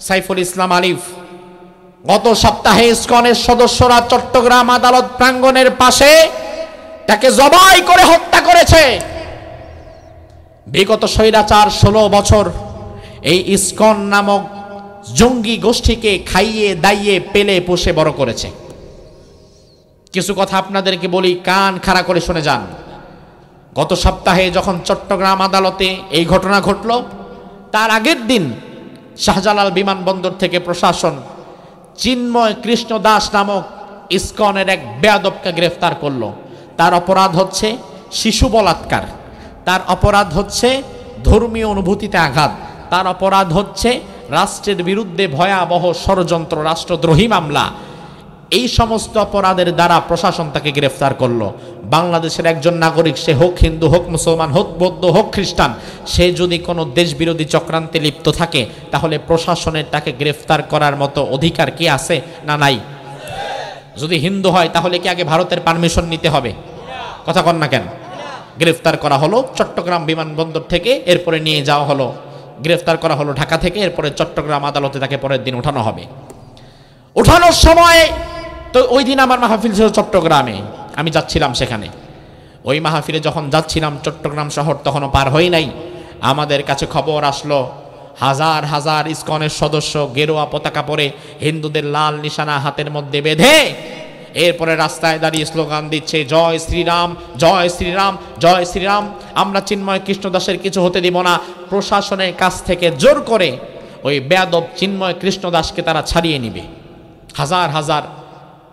সাইফুল ইসলাম আলিফ গত সপ্তাহে ইসকনের সদস্যরা চট্টগ্রাম আদালত প্রাঙ্গণের পাশে তাকে জবাই করে হত্যা করেছে। বিগত স্বৈরাচার 16 বছর এই ইসকন নামক জঙ্গি গোষ্ঠীকে খাইয়ে দাইয়ে পেলে পোষে বড় করেছে। কিছু কথা আপনাদেরকে বলি, কান খাড়া করে শুনে যান। গত সপ্তাহে যখন চট্টগ্রাম আদালতে এই ঘটনা ঘটল, তার আগের দিন শাহজালাল বিমানবন্দর থেকে প্রশাসন চিন্ময় কৃষ্ণ দাস নামক ইসকনের এক বেয়াদবকে গ্রেফতার করলো। তার অপরাধ হচ্ছে শিশু বলাৎকার, তার অপরাধ হচ্ছে ধর্মীয় অনুভূতিতে আঘাত, তার অপরাধ হচ্ছে রাষ্ট্রের বিরুদ্ধে ভয়াবহ ষড়যন্ত্র, রাষ্ট্রদ্রোহী মামলা। এই সমস্ত অপরাধের দ্বারা প্রশাসন তাকে গ্রেফতার করলো। বাংলাদেশের একজন নাগরিক, সে হোক হিন্দু, হোক মুসলমান, হোক বৌদ্ধ, হোক খ্রিস্টান, সে যদি কোনো দেশ বিরোধী চক্রান্তে লিপ্ত থাকে তাহলে প্রশাসনের তাকে গ্রেফতার করার মতো অধিকার কি আছে না নাই? যদি হিন্দু হয় তাহলে কি আগে ভারতের পারমিশন নিতে হবে? কথা কন না কেন? গ্রেফতার করা হলো চট্টগ্রাম বিমানবন্দর থেকে, এরপরে নিয়ে যাওয়া হলো, গ্রেফতার করা হলো ঢাকা থেকে, এরপরে চট্টগ্রাম আদালতে তাকে পরের দিন ওঠানো হবে। ওঠানোর সময় তো ওই দিন আমার মাহফিল ছিল চট্টগ্রামে, আমি যাচ্ছিলাম সেখানে। ওই মাহফিলে যখন যাচ্ছিলাম চট্টগ্রাম শহর তখনও পার হই নাই, আমাদের কাছে খবর আসলো হাজার হাজার ইসকনের সদস্য গেরুয়া পতাকা পরে হিন্দুদের লাল নিশানা হাতের মধ্যে বেঁধে এরপরে রাস্তায় দাঁড়িয়ে স্লোগান দিচ্ছে, জয় শ্রীরাম, জয় শ্রীরাম, জয় শ্রীরাম। আমরা চিন্ময় কৃষ্ণ দাসের কিছু হতে দিব না। প্রশাসনের কাছ থেকে জোর করে ওই বেয়াদব চিন্ময় কৃষ্ণ দাসকে তারা ছাড়িয়ে নিবে। হাজার হাজার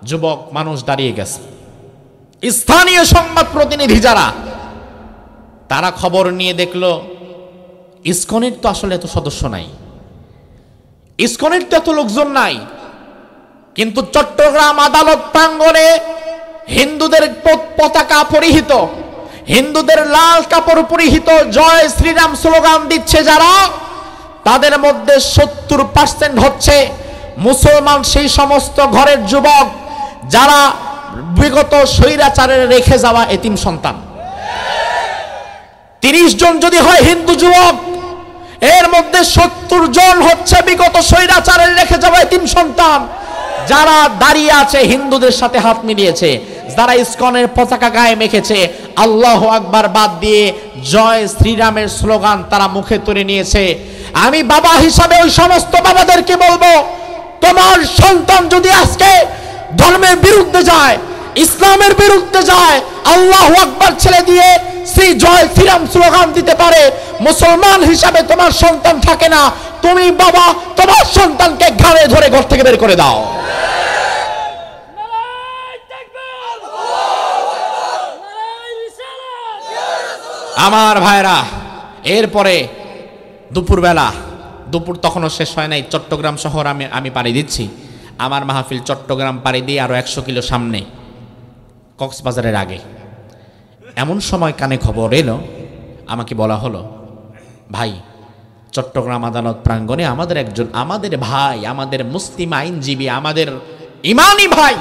যুবক মানুষ দাঁড়িয়ে গেছে। স্থানীয় সংবাদ প্রতিনিধি যারা, তারা খবর নিয়ে দেখলো ইসকনের তো আসলে এত সদস্য নাই, ইসকনের তো এত লোকজন নাই, কিন্তু চট্টগ্রাম আদালত প্রাঙ্গণে হিন্দুদের পতাকা পরিহিত, হিন্দুদের লাল কাপড় পরিহিত জয় শ্রীরাম স্লোগান দিচ্ছে যারা, তাদের মধ্যে 70% হচ্ছে মুসলমান, সেই সমস্ত ঘরের যুবক যারা বিগত স্বৈরাচারের রেখে যাওয়া এতিম সন্তান। 30 জন যদি হয় হিন্দু যুবক, এর মধ্যে 70 জন হচ্ছে বিগত স্বৈরাচারের রেখে যাওয়া এতিম সন্তান, যারা দাঁড়িয়ে আছে হিন্দুদের সাথে হাত মিলিয়েছে, যারা ইসকনের পতাকা গায়ে মেখেছে, আল্লাহু আকবার বাদ দিয়ে জয় শ্রীরামের স্লোগান তারা মুখে তুলে নিয়েছে। আমি বাবা হিসাবে ওই সমস্ত বাবাদেরকে বলবো, তোমার সন্তান যদি আজকে ধর্মের বিরুদ্ধে যায়, ইসলামের বিরুদ্ধে যায়, আল্লাহু আকবার ছেড়ে দিয়ে শ্রী জয় শ্রীরাম স্লোগান দিতে পারে, মুসলমান হিসাবে তোমার সন্তান থাকে না, তুমি বাবা তোমার সন্তানকে ঘাড়ে ধরে ঘর থেকে বের করে দাও। আমার ভাইরা, এরপরে দুপুরবেলা, দুপুর তখনও শেষ হয় নাই, চট্টগ্রাম শহর আমি পাড়ি দিচ্ছি। আমার মাহফিল চট্টগ্রাম পাড়ি দিয়ে আরো 100 কিলো সামনে, কক্সবাজারের আগে। এমন সময় কানে খবর এলো, আমাকে বলা হলো, ভাই চট্টগ্রাম আদালত প্রাঙ্গণে আমাদের একজন, আমাদের ভাই, আমাদের মুসলিম আইনজীবী, আমাদের ইমানি ভাই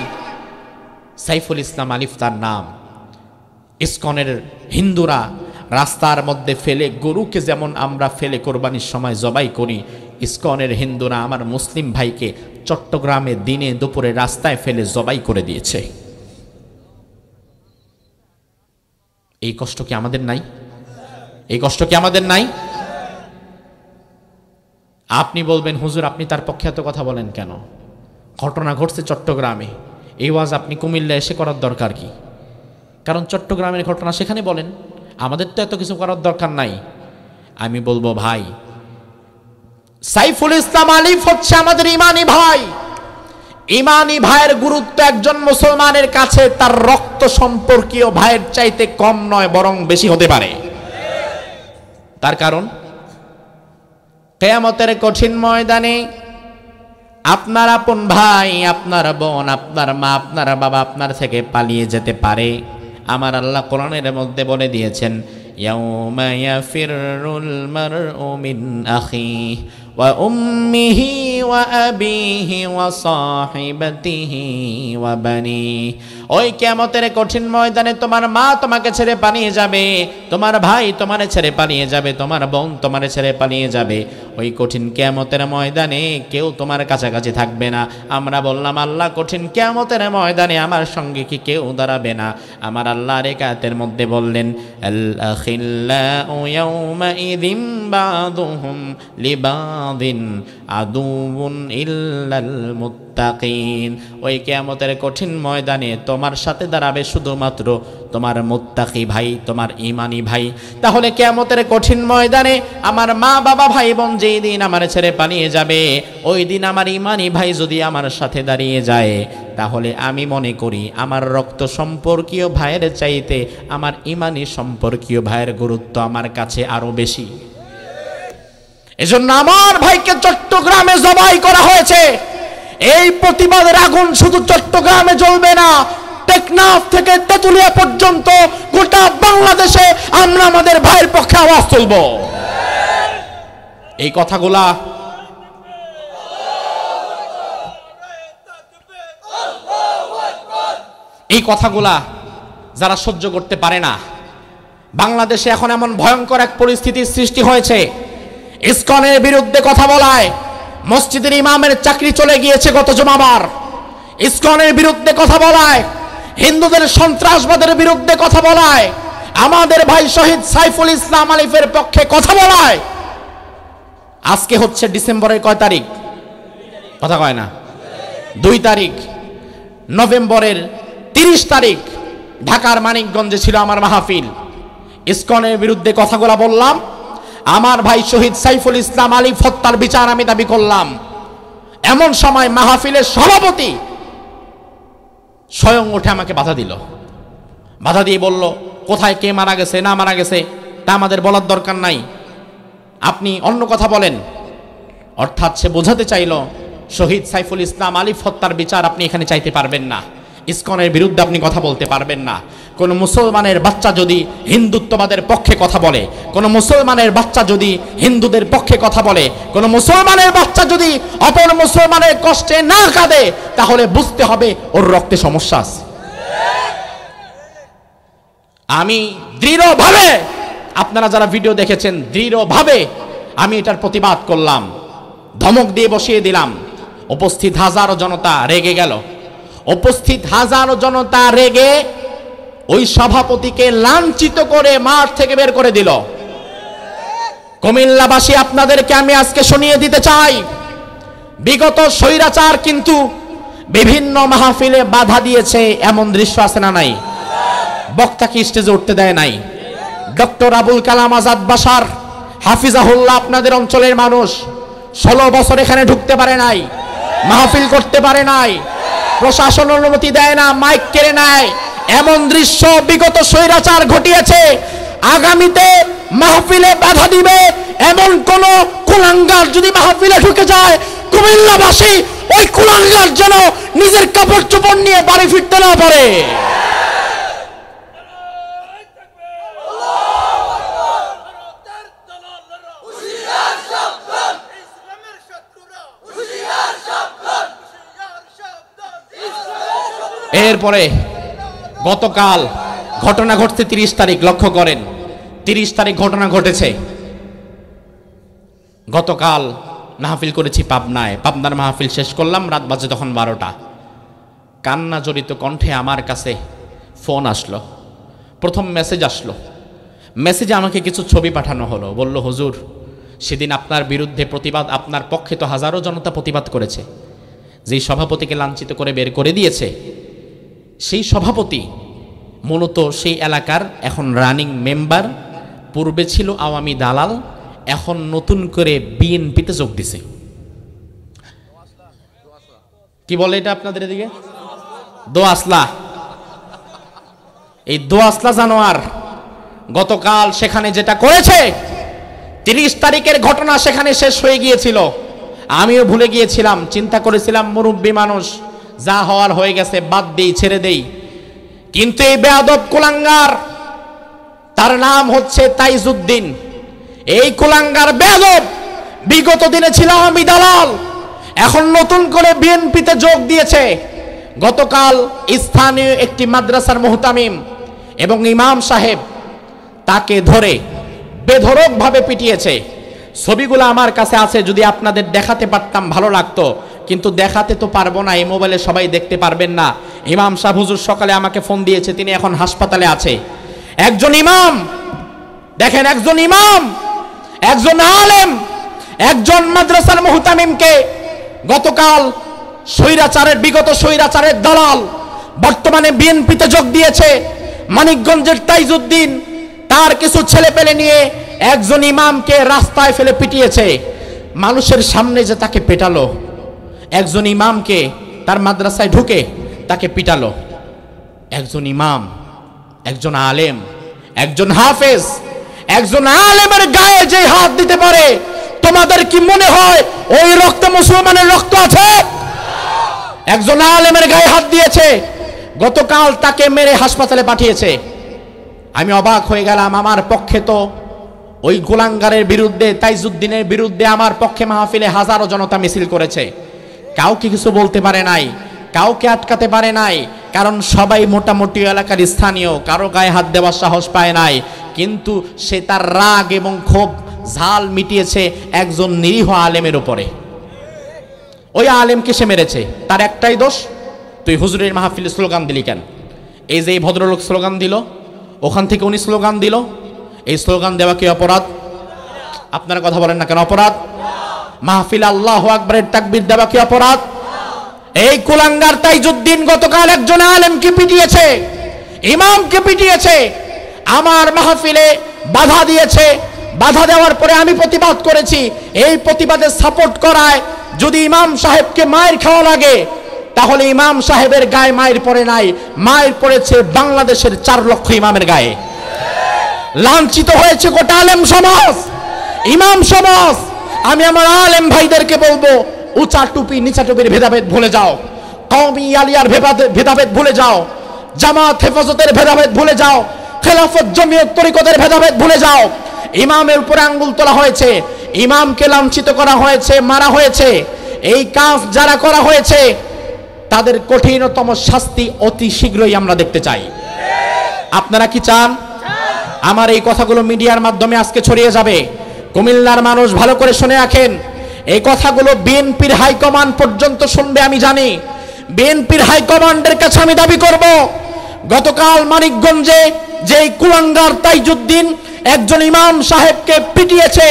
সাইফুল ইসলাম আলিফ তার নাম, ইসকনের হিন্দুরা রাস্তার মধ্যে ফেলে, গরুকে যেমন আমরা ফেলে কোরবানির সময় জবাই করি, ইসকনের হিন্দুরা আমার মুসলিম ভাইকে চট্টগ্রামে দিনে দুপুরে রাস্তায় ফেলে জবাই করে দিয়েছে। এই কষ্ট কি আমাদের নাই? এই কষ্ট কি আমাদের নাই? আপনি বলবেন, হুজুর আপনি তার পক্ষে এত কথা বলেন কেন? ঘটনা ঘটছে চট্টগ্রামে, এই ওয়াজ আপনি কুমিল্লা এসে করার দরকার কি? কারণ চট্টগ্রামের ঘটনা সেখানে বলেন, আমাদের তো এত কিছু করার দরকার নাই। আমি বলবো, ভাই সাইফুল ইসলাম আলিফ হচ্ছে আমাদের ইমানি ভাই। ইমানি ভাইয়ের গুরুত্ব একজন মুসলমানের কাছে তার রক্ত সম্পর্কীয় ভাইয়ের চাইতে কম নয়, বরং বেশি হতে পারে। তার কারণ কিয়ামতের কঠিন ময়দানে আপনার আপন ভাই, আপনার বোন, আপনার মা, আপনার বাবা আপনার থেকে পালিয়ে যেতে পারে। আমার আল্লাহ কোরআনের মধ্যে বলে দিয়েছেন, ইয়াউমা ইয়াফিরুল মারউ মিন আখিহি ওয়া উম্মিহি ওয়া আবিহি ওয়া সাহিবাতিহি ওয়া বানিহি। ওই কিয়ামতের কঠিন ময়দানে তোমার মা তোমাকে ছেড়ে পালিয়ে যাবে, তোমার ভাই তোমারে ছেড়ে পালিয়ে যাবে, তোমার বোন তোমারে ছেড়ে পালিয়ে যাবে। ওই কঠিন কিয়ামতের ময়দানে কেউ তোমার কাছাকাছি থাকবে না। আমরা বললাম, আল্লাহ কঠিন কিয়ামতের ময়দানে আমার সঙ্গে কি কেউ দাঁড়াবে না? আমার আল্লাহর আয়াতের মধ্যে বললেন, আল আখিল্লাউ ইয়াউমাইযিম বাযুহুম লিবাযিন আদুউন ইল্লাল মুত্তাকিন। ওই কিয়ামতের কঠিন ময়দানে তোমার সাথে দাঁড়াবে শুধুমাত্র তোমার মুত্তাকি ভাই, তোমার ঈমানি ভাই। তাহলে কিয়ামতের কঠিন ময়দানে আমার মা বাবা ভাই বোন যেই দিন আমার ছেড়ে পালিয়ে যাবে, ওই দিন আমার ঈমানি ভাই যদি আমার সাথে দাঁড়িয়ে যায়, তাহলে আমি মনে করি আমার রক্ত সম্পর্কীয় ভাইয়ের চাইতে আমার ঈমানি সম্পর্কীয় ভাইয়ের গুরুত্ব আমার কাছে আরো বেশি। এজন্য আমার ভাইকে চট্টগ্রামে জবাই করা হয়েছে। এই প্রতিবাদের আগুন শুধু চট্টগ্রামে জ্বলবে না, টেকনাফ থেকে তেতুলিয়া পর্যন্ত গোটা বাংলাদেশে আমরা আমাদের ভাইয়ের পক্ষে আওয়াজ তুলব। এই কথাগুলা যারা সহ্য করতে পারে না, বাংলাদেশে এখন এমন ভয়ঙ্কর এক পরিস্থিতির সৃষ্টি হয়েছে, ইসকনের বিরুদ্ধে কথা বলায় মসজিদের ইমামের চাকরি চলে গিয়েছে গত জুমাবার। ইসকনের বিরুদ্ধে কথা বলায়, হিন্দুদের সন্ত্রাসবাদের বিরুদ্ধে কথা বলায়, আমাদের ভাই শহীদ সাইফুল ইসলাম আলিফের পক্ষে কথা বলায়। আজকে হচ্ছে ডিসেম্বরের কয় তারিখ? কথা কয় না, 2 তারিখ। নভেম্বরের 30 তারিখ ঢাকার মানিকগঞ্জে ছিল আমার মাহফিল। ইসকনের বিরুদ্ধে কথাগুলা বললাম, আমার ভাই শহীদ সাইফুল ইসলাম আলিফ হত্যার বিচার আমি দাবি করলাম। এমন সময় মাহফিলের সভাপতি স্বয়ং উঠে আমাকে বাধা দিল। বাধা দিয়ে বলল, কোথায় কে মারা গেছে না মারা গেছে তা আমাদের বলার দরকার নাই, আপনি অন্য কথা বলেন। অর্থাৎ সে বোঝাতে চাইল শহীদ সাইফুল ইসলাম আলিফ হত্যার বিচার আপনি এখানে চাইতে পারবেন না, ইসকনের বিরুদ্ধে আপনি কথা বলতে পারবেন না। কোন মুসলমানের বাচ্চা যদি হিন্দুত্ববাদের পক্ষে কথা বলে, কোন মুসলমানের বাচ্চা যদি হিন্দুদের পক্ষে কথা বলে, কোন মুসলমানের বাচ্চা যদি অপর মুসলমানের কষ্টে না কাঁদে, তাহলে বুঝতে হবে ওর রক্তে সমস্যা আছে। আমি দৃঢ়ভাবে, আপনারা যারা ভিডিও দেখেছেন, দৃঢ়ভাবে আমি এটার প্রতিবাদ করলাম, ধমক দিয়ে বসিয়ে দিলাম। উপস্থিত হাজারো জনতা রেগে গেল। উপস্থিত হাজারো জনতা রেগে ওই সভাপতিকে লাঞ্ছিত করে মাঠ থেকে বের করে দিল। কুমিল্লাবাসী, আপনাদেরকে আমি আজকে শুনিয়ে দিতে চাই, বিগত স্বৈরাচার কিন্তু বিভিন্ন মাহফিলে বাধা দিয়েছে, এমন দৃশ্য আছে না নাই? বক্তাকে স্টেজে উঠতে দেয় নাই। ডক্টর আবুল কালাম আজাদ বাশার হাফিজাহুল্লাহ আপনাদের অঞ্চলের মানুষ 16 বছর এখানে ঢুকতে পারে নাই, মাহফিল করতে পারে নাই, প্রশাসন অনুমতি দেয় না, মাইক কেড়ে নেয়। এমন দৃশ্য বিগত স্বৈরাচার ঘটিয়েছে। আগামীতে মাহফিলে বাধা দিবে এমন কোন কুলাঙ্গার যদি মাহফিলে ঢুকে যায়, কুমিল্লাবাসী ওই কুলাঙ্গার যেন নিজের কাপড় চোপড় নিয়ে বাড়ি ফিরতে না পারে। এরপরে গতকাল ঘটনা ঘটছে 30 তারিখ, লক্ষ্য করেন 30 তারিখ ঘটনা ঘটেছে। গতকাল মাহফিল করেছি পাবনায়, পাবনার মাহফিল শেষ করলাম, রাত বাজে তখন 12টা। কান্না জড়িত কণ্ঠে আমার কাছে ফোন আসলো। প্রথম মেসেজ আসলো, মেসেজে আমাকে কিছু ছবি পাঠানো হলো, বলল হুজুর সেদিন আপনার বিরুদ্ধে প্রতিবাদ, আপনার পক্ষে তো হাজারো জনতা প্রতিবাদ করেছে, যেই সভাপতিকে লাঞ্ছিত করে বের করে দিয়েছে সেই সভাপতি মূলত সেই এলাকার এখন রানিং মেম্বার, পূর্বে ছিল আওয়ামী দালাল, এখন নতুন করে বিএনপিতে যোগ দিছে। কি বলে এটা আপনাদের এদিকে? দোয়াসলা। এই দোয়াসলা জানোয়ার গতকাল সেখানে যেটা করেছে, 30 তারিখের ঘটনা সেখানে শেষ হয়ে গিয়েছিল, আমিও ভুলে গিয়েছিলাম, চিন্তা করেছিলাম মুরব্বী মানুষ, যা হওয়ার হয়ে গেছে, বাদ দেই, ছেড়ে দেই। কিন্তু এই বেয়াদব কুলাঙ্গার, তার নাম হচ্ছে তাইজউদ্দিন, এই কুলাঙ্গার বেয়াদব বিগত দিনে ছিল আওয়ামী দালাল, এখন নতুন করে বিএনপিতে যোগ দিয়েছে। গতকাল স্থানীয় একটি মাদ্রাসার মুহতামিম এবং ইমাম সাহেব তাকে ধরে বেধড়কভাবে পিটিয়েছে। ছবিগুলো আমার কাছে আছে, যদি আপনাদের দেখাতে পারতাম ভালো লাগতো, কিন্তু দেখাতে তো পারবো না, এই মোবাইলে সবাই দেখতে পারবেন না। ইমাম সাহেব হুজুর সকালে আমাকে ফোন দিয়েছে, তিনি এখন হাসপাতালে আছে। একজন ইমাম, দেখেন একজন ইমাম, একজন আলেম, একজন মাদ্রাসার মুহতামিমকে গতকাল স্বৈরাচারের, বিগত স্বৈরাচারের দালাল বর্তমানে বিএনপিতে যোগ দিয়েছে মানিকগঞ্জের তাইজউদ্দিন, তার কিছু ছেলে পেলে নিয়ে একজন ইমামকে রাস্তায় ফেলে পিটিয়েছে। মানুষের সামনে যে তাকে পেটালো, একজন ইমামকে তার মাদ্রাসায় ঢুকে তাকে পিটালো। একজন ইমাম, একজন আলেম, একজন হাফেজ, একজন আলেমের গায়ে যে হাত দিতে পারে, তোমাদের কি মনে হয় ওই রক্তে মুসলমানের রক্ত আছে? একজন আলেমের গায়ে হাত দিয়েছে, গতকাল তাকে মেরে হাসপাতালে পাঠিয়েছে। আমি অবাক হয়ে গেলাম, আমার পক্ষে তো ওই গোলাঙ্গারের বিরুদ্ধে, তাইজউদ্দিনের বিরুদ্ধে আমার পক্ষে মাহফিলে হাজারো জনতা মিছিল করেছে, কাউকে কিছু বলতে পারে নাই, কাউকে আটকাতে পারে নাই, কারণ সবাই মোটামুটি এলাকার স্থানীয়, কারো গায়ে হাত দেওয়ার সাহস পায় নাই। কিন্তু সে তার রাগ এবং ক্ষোভ ঝাল মিটিয়েছে একজন নিরীহ আলেমের উপরে। ওই আলেমকে সে মেরেছে, তার একটাই দোষ, তুই হুজুরের মাহফিলে স্লোগান দিলি কেন? এই যে এই ভদ্রলোক স্লোগান দিল, ওখান থেকে উনি স্লোগান দিল, এই স্লোগান দেওয়া কি অপরাধ? আপনারা কথা বলেন না কেন? অপরাধ? মাহফিল আল্লাহু আকবারের তাকবীর দেওয়া কি অপরাধ? এই কুলাঙ্গার তাইজউদ্দিন গতকাল একজন আলেমকে পিটিয়েছে, ইমামকে পিটিয়েছে, আমার মাহফিলে বাধা দিয়েছে। বাধা দেওয়ার পরে আমি প্রতিবাদ করেছি, এই প্রতিবাদে সাপোর্ট করায় যদি ইমাম সাহেবকে মায়ের খাওয়া লাগে, তাহলে ইমাম সাহেবের গায়ে মায়ের পড়ে নাই, মায়ের পড়েছে বাংলাদেশের 4 লক্ষ ইমামের গায়ে। লাঞ্ছিত হয়েছে গোটা আলেম সমাজ, ইমাম সমাজ। আমি আমার আলেম ভাইদেরকে বলবো, উঁচা টুপি নিচা টুপির ভেদাভেদ ভুলে যাও, কওমি আলিয়ার ভেদাভেদ ভুলে যাও, জামাত হেফাজতের ভেদাভেদ ভুলে যাও, খেলাফত জমিয়ত তরিকতের ভেদাভেদ ভুলে যাও। ইমামের উপরে আঙ্গুল তোলা হয়েছে, ইমামকে লাঞ্ছিত করা হয়েছে, মারা হয়েছে। এই কাজ যারা করা হয়েছে তাদের কঠিনতম শাস্তি অতি শীঘ্রই আমরা দেখতে চাই। আপনারা কি চান? আমার এই কথাগুলো মিডিয়ার মাধ্যমে আজকে ছড়িয়ে যাবে, কুমিল্লার মানুষ ভালো করে শুনে রাখেন। এই কথাগুলো বিএনপির হাইকমান্ড পর্যন্ত শুনবে, আমি জানি। বিএনপির হাইকমান্ডের কাছে আমি দাবি করব, গতকাল মানিকগঞ্জে যেই কুলাঙ্গার তাইজউদ্দিন একজন ইমাম সাহেবকে পিটিয়েছে,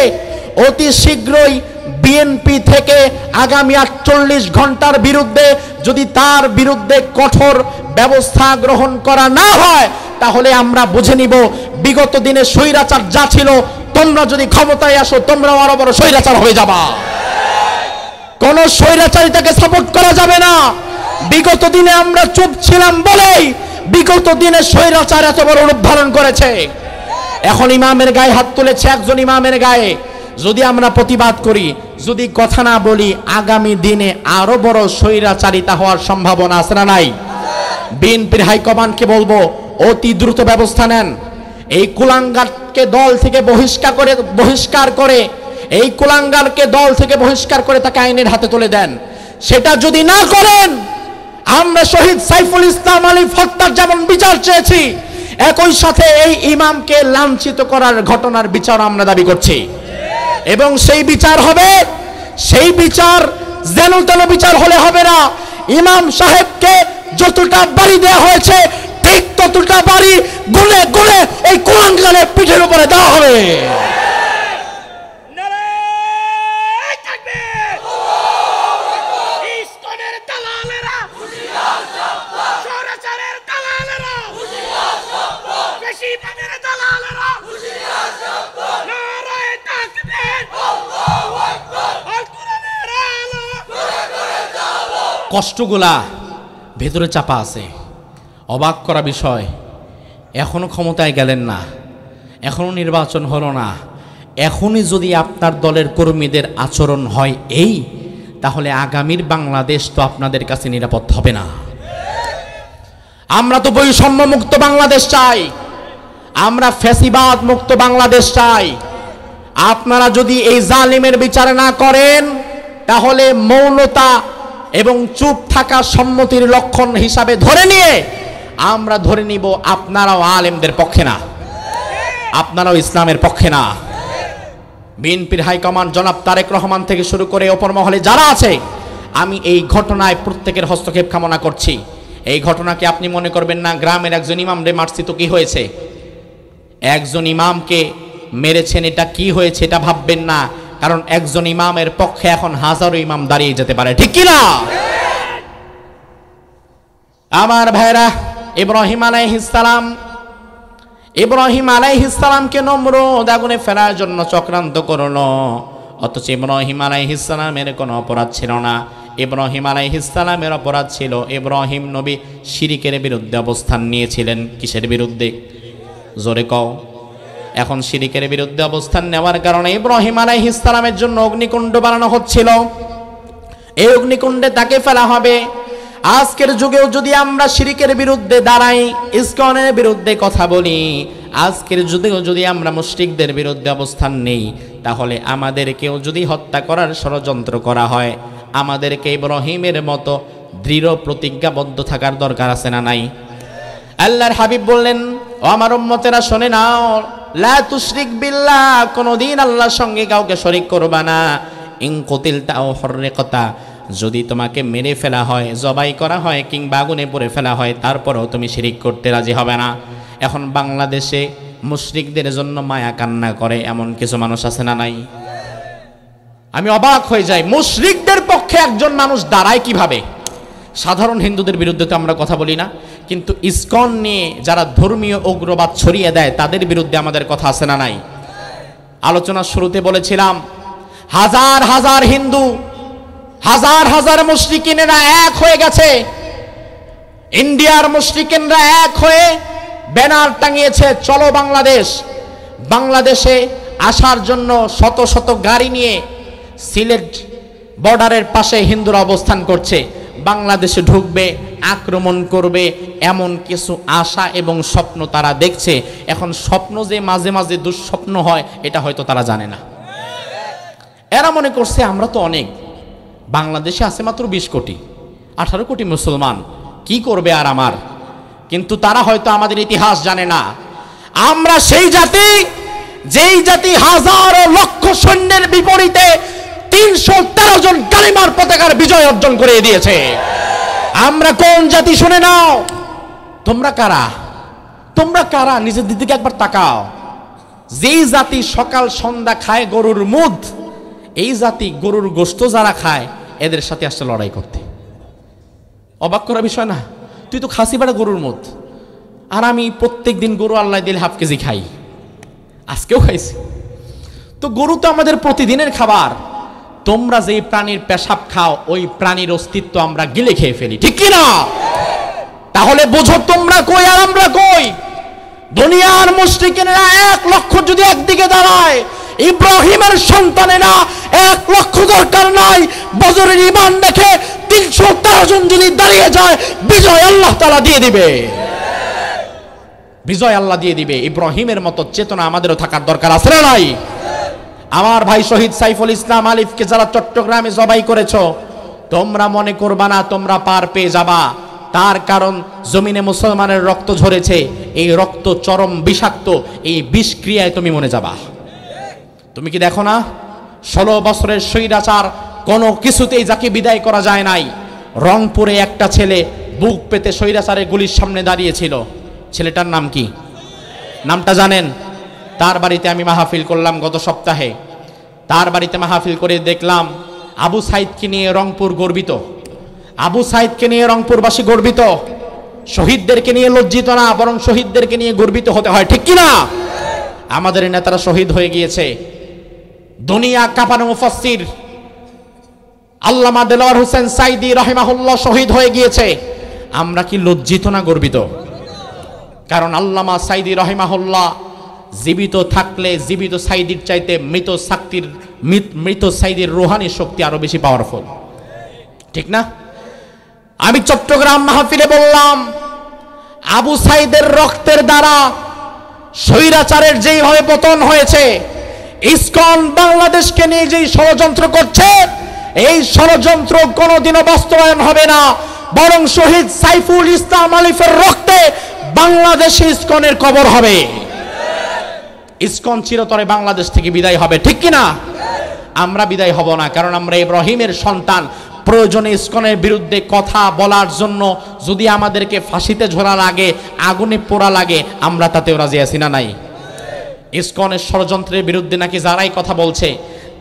অতি শীঘ্রই বিএনপি থেকে আগামী 48 ঘন্টার বিরুদ্ধে যদি তার বিরুদ্ধে কঠোর ব্যবস্থা গ্রহণ করা না হয়, তাহলে আমরা বুঝে নিব বিগত দিনে স্বৈরাচার যা ছিল, তোমরা যদি ক্ষমতায় আসো তোমরাও আরো বড় স্বৈরাচার হয়ে যাবা। কোন স্বৈরাচারিতাকে সাপোর্ট করা যাবে না। বিগত দিনে আমরা চুপ ছিলাম বলেই বিগত দিনে স্বৈরাচার এত বড় রূপ ধারণ করেছে। এখন ইমামের গায়ে হাত তুলেছে, একজন ইমামের গায়ে। যদি আমরা প্রতিবাদ করি, যদি কথা না বলি, আগামী দিনে আরো বড় স্বৈরাচারিতা হওয়ার সম্ভাবনা আছে না নাই? বিএনপির হাইকমান্ডকে বলবো, অতি দ্রুত ব্যবস্থা নেন। এই কুলাঙ্গারকে দল থেকে বহিষ্কার করে এই কুলাঙ্গারকে দল থেকে বহিষ্কার করে তাকে আইনের হাতে তুলে দেন। সেটা যদি না করেন, আমরা শহীদ সাইফুল ইসলাম আলিফ হত্যার যেমন বিচার চেয়েছি, একই সাথে এই ইমামকে লাঞ্ছিত করার ঘটনার বিচার আমরা দাবি করছি। এবং সেই বিচার হবে, সেই বিচার যেন তেন বিচার হলে হবে না। ইমাম সাহেবকে যতটা বাড়ি দেওয়া হয়েছে ঠিক ততটা বাড়ি গুলে গুলে ওই কুলাঙ্গারের পিঠের উপরে দেওয়া হবে। কষ্টগুলা ভেতরে চাপা আছে। অবাক করা বিষয়, এখনো ক্ষমতায় গেলেন না, এখনো নির্বাচন হলো না, এখনই যদি আপনার দলের কর্মীদের আচরণ হয় এই, তাহলে আগামীর বাংলাদেশ তো আপনাদের কাছে নিরাপদ হবে না। আমরা তো বৈষম্য মুক্ত বাংলাদেশ চাই, আমরা ফ্যাসিবাদ মুক্ত বাংলাদেশ চাই। আপনারা যদি এই জালিমের বিচার না করেন, তাহলে মৌনতা এবং চুপ থাকা সম্মতির লক্ষণ হিসাবে ধরে নিয়ে আমরা ধরে নিব আপনারাও আলেমদের পক্ষে না, আপনারাও ইসলামের পক্ষে না। বিএনপির হাইকমান্ড জনাব তারেক রহমান থেকে শুরু করে অপর মহলে যারা আছে, আমি এই ঘটনায় প্রত্যেকের হস্তক্ষেপ কামনা করছি। এই ঘটনাকে আপনি মনে করবেন না গ্রামের একজন ইমামরে মারছি তো কি হয়েছে, একজন ইমামকে মেরেছেন এটা কি হয়েছে এটা ভাববেন না, কারণ একজন ইমামের পক্ষে এখন হাজারো ইমাম দাঁড়িয়ে যেতে পারে, ঠিক কি না? আমার ভাইরা, ইব্রাহিম আলাইহিস সালামকে নমরুদ আগুনে ফেলার জন্য চক্রান্ত করলো, অথচ ইব্রাহিম আলাইহিস সালামের কোনো অপরাধ ছিল না। ইব্রাহিম আলাইহিস সালামের অপরাধ ছিল, ইব্রাহিম নবী শিরিকের বিরুদ্ধে অবস্থান নিয়েছিলেন। কিসের বিরুদ্ধে? জোরে কও। এখন শিরিকের বিরুদ্ধে অবস্থান নেওয়ার কারণে ইব্রাহিম আলাইহিস সালামের জন্য অগ্নিকুণ্ড বানানো হচ্ছিল। এই অগ্নিকুণ্ডে তাকে ফেলা হবে। আজকের যুগেও যদি আমরা শিরিকের বিরুদ্ধে দাঁড়াই, ইসকনের বিরুদ্ধে কথা বলি, আজকের যুগেও যদি আমরা মুশরিকদের বিরুদ্ধে অবস্থান নেই, তাহলে আমাদেরকেও যদি হত্যা করার ষড়যন্ত্র করা হয়, আমাদেরকে ইব্রাহিমের মতো দৃঢ় প্রতিজ্ঞাবদ্ধ থাকার দরকার আছে না নাই? আল্লাহর হাবিব বললেন, ও আমার উম্মতেরা শুনে নাও, লা তুশরিক বিল্লাহ, কোনদিন আল্লাহর সঙ্গে কাউকে শরীক করবা না। ইন কুতিলতা আও হুররিকতা, যদি তোমাকে মেরে ফেলা হয়, জবাই করা হয় কিংবা আগুনে পুড়ে ফেলা হয়, তারপরেও তুমি শিরিক করতে রাজি হবে না। এখন বাংলাদেশে মুশরিকদের জন্য মায়া কান্না করে এমন কিছু মানুষ আছে না নাই? আমি অবাক হয়ে যাই, মুশরিকদের পক্ষে একজন মানুষ দাঁড়ায় কিভাবে? সাধারণ হিন্দুদের বিরুদ্ধে তো আমরা কথা বলি না, কিন্তু ইসকন নিয়ে যারা ধর্মীয় উগ্রবাদ ছড়িয়ে দেয় তাদের বিরুদ্ধে আমাদের কথা আছে না নাই? আলোচনার শুরুতে বলেছিলাম, হাজার হাজার হিন্দু, হাজার হাজার মুশরিকিনেরা এক হয়ে গেছে। ইন্ডিয়ার মুশরিকিনরা এক হয়ে ব্যানার টাঙিয়েছে, চলো বাংলাদেশ। বাংলাদেশে আসার জন্য শত শত গাড়ি নিয়ে সিলেট বর্ডারের পাশে হিন্দুরা অবস্থান করছে। বাংলাদেশে ঢুকবে, আক্রমণ করবে, এমন কিছু আশা এবং স্বপ্ন তারা দেখছে। এখন স্বপ্ন যে মাঝে মাঝে দুঃস্বপ্ন হয়, এটা হয়তো তারা জানে না। এরা মনে করছে আমরা তো অনেক, বাংলাদেশে আছে মাত্র 20 কোটি, 18 কোটি মুসলমান, কি করবে আর আমার? কিন্তু তারা হয়তো আমাদের ইতিহাস জানে না। আমরা সেই জাতি, যেই জাতি হাজারো লক্ষ সৈন্যের বিপরীতে 313 জন কালিমার পতাকার বিজয় অর্জন করে দিয়েছে। আমরা কোন জাতি শুনে নাও। তোমরা কারা? তোমরা কারা? নিজের দিকে একবার তাকাও। যেই জাতি সকাল সন্ধ্যা খায় গরুর মুদ, এই জাতি গরুর গোশত যারা খায় এদের সাথে আসছে লড়াই করতে। অবাক করা বিষয় না? তুই তো খাসি বাড়া গরুর মুদ, আর আমি প্রত্যেক দিন গরু আল্লাহ দিলে হাফ কেজি খাই, আজকেও খাইছি। তো গরু তো আমাদের প্রতিদিনের খাবার। তোমরা যেই প্রাণীর পেশাব খাও, ওই প্রাণীর অস্তিত্ব আমরা গিলে খেয়ে ফেলি, ঠিক কি না? তাহলে বোঝো তোমরা কই আর আমরা কই। দুনিয়ার মুশরিকিনেরা 1 লক্ষ যদি একদিকে দাঁড়ায়, ইব্রাহিমের সন্তানেরা 1 লক্ষ দরকার নাই, বজরের ঈমান দেখে 313 জন যদি দাঁড়িয়ে যায়, বিজয় আল্লাহ তাআলা দিয়ে দিবে, বিজয় আল্লাহ দিয়ে দিবে। ইব্রাহিমের মতো চেতনা আমাদেরও থাকার দরকার আছে না নাই? আমার ভাই শহীদ সাইফুল ইসলাম আলিফকে যারা চট্টগ্রামে জবাই করেছো, তোমরা মনে করবা না তোমরা পার পেয়ে যাবা। তার কারণ জমিনে মুসলমানের রক্ত ঝরেছে, এই রক্ত চরম বিষাক্ত, এই বিষক্রিয়ায় তুমি মনে যাবা। তুমি কি দেখো না 16 বছরের স্বৈরাচার কোনো কিছুতেই যাকে বিদায় করা যায় নাই। রংপুরে একটা ছেলে বুক পেতে স্বৈরাচারের গুলির সামনে দাঁড়িয়েছিল, ছেলেটার নাম কি? নামটা জানেন? তার বাড়িতে আমি মাহফিল করলাম গত সপ্তাহে। তার বাড়িতে মাহফিল করে দেখলাম আবু সাইদকে নিয়ে রংপুর গর্বিত, আবু সাইদকে নিয়ে রংপুরবাসী গর্বিত। শহীদদেরকে নিয়ে লজ্জিত না, বরং শহীদদেরকে নিয়ে গর্বিত হতে হয়, ঠিক কিনা? আমাদের নেতারা শহীদ হয়ে গিয়েছে। দুনিয়া কাঁপানো মুফাসসির আল্লামা দেলোয়ার হোসেন সাইদি রাহিমাহুল্লাহ শহীদ হয়ে গিয়েছে। আমরা কি লজ্জিত না গর্বিত? কারণ আল্লামা সাইদি রাহিমাহুল্লাহ জীবিত থাকলে জীবিত সাইদির চাইতে মৃত সাইদির রুহানি শক্তি আরো বেশি পাওয়ারফুল, ঠিক না? আমি চট্টগ্রাম মাহফিলে বললাম, আবু সাইদের রক্তের দ্বারা স্বৈরাচারের যেইভাবে পতন হয়েছে, ইসকন বাংলাদেশকে নিয়ে যেই ষড়যন্ত্র করছে, এই ষড়যন্ত্র কোনোদিনও বাস্তবায়ন হবে না, বরং শহীদ সাইফুল ইসলাম আলিফের রক্তে বাংলাদেশে ইসকনের কবর হবে। ইসকন চিরতরে বাংলাদেশ থেকে বিদায় হবে, ঠিক কিনা? আমরা বিদায় হব না, কারণ আমরা ইব্রাহিমের সন্তান। প্রয়োজনে ইসকনের বিরুদ্ধে কথা বলার জন্য যদি আমাদেরকে ফাঁসিতে ঝোলা লাগে, আগুনে পোড়া লাগে, আমরা তাতেও রাজি আছি না নাই? ইসকনের ষড়যন্ত্রের বিরুদ্ধে নাকি যারাই কথা বলছে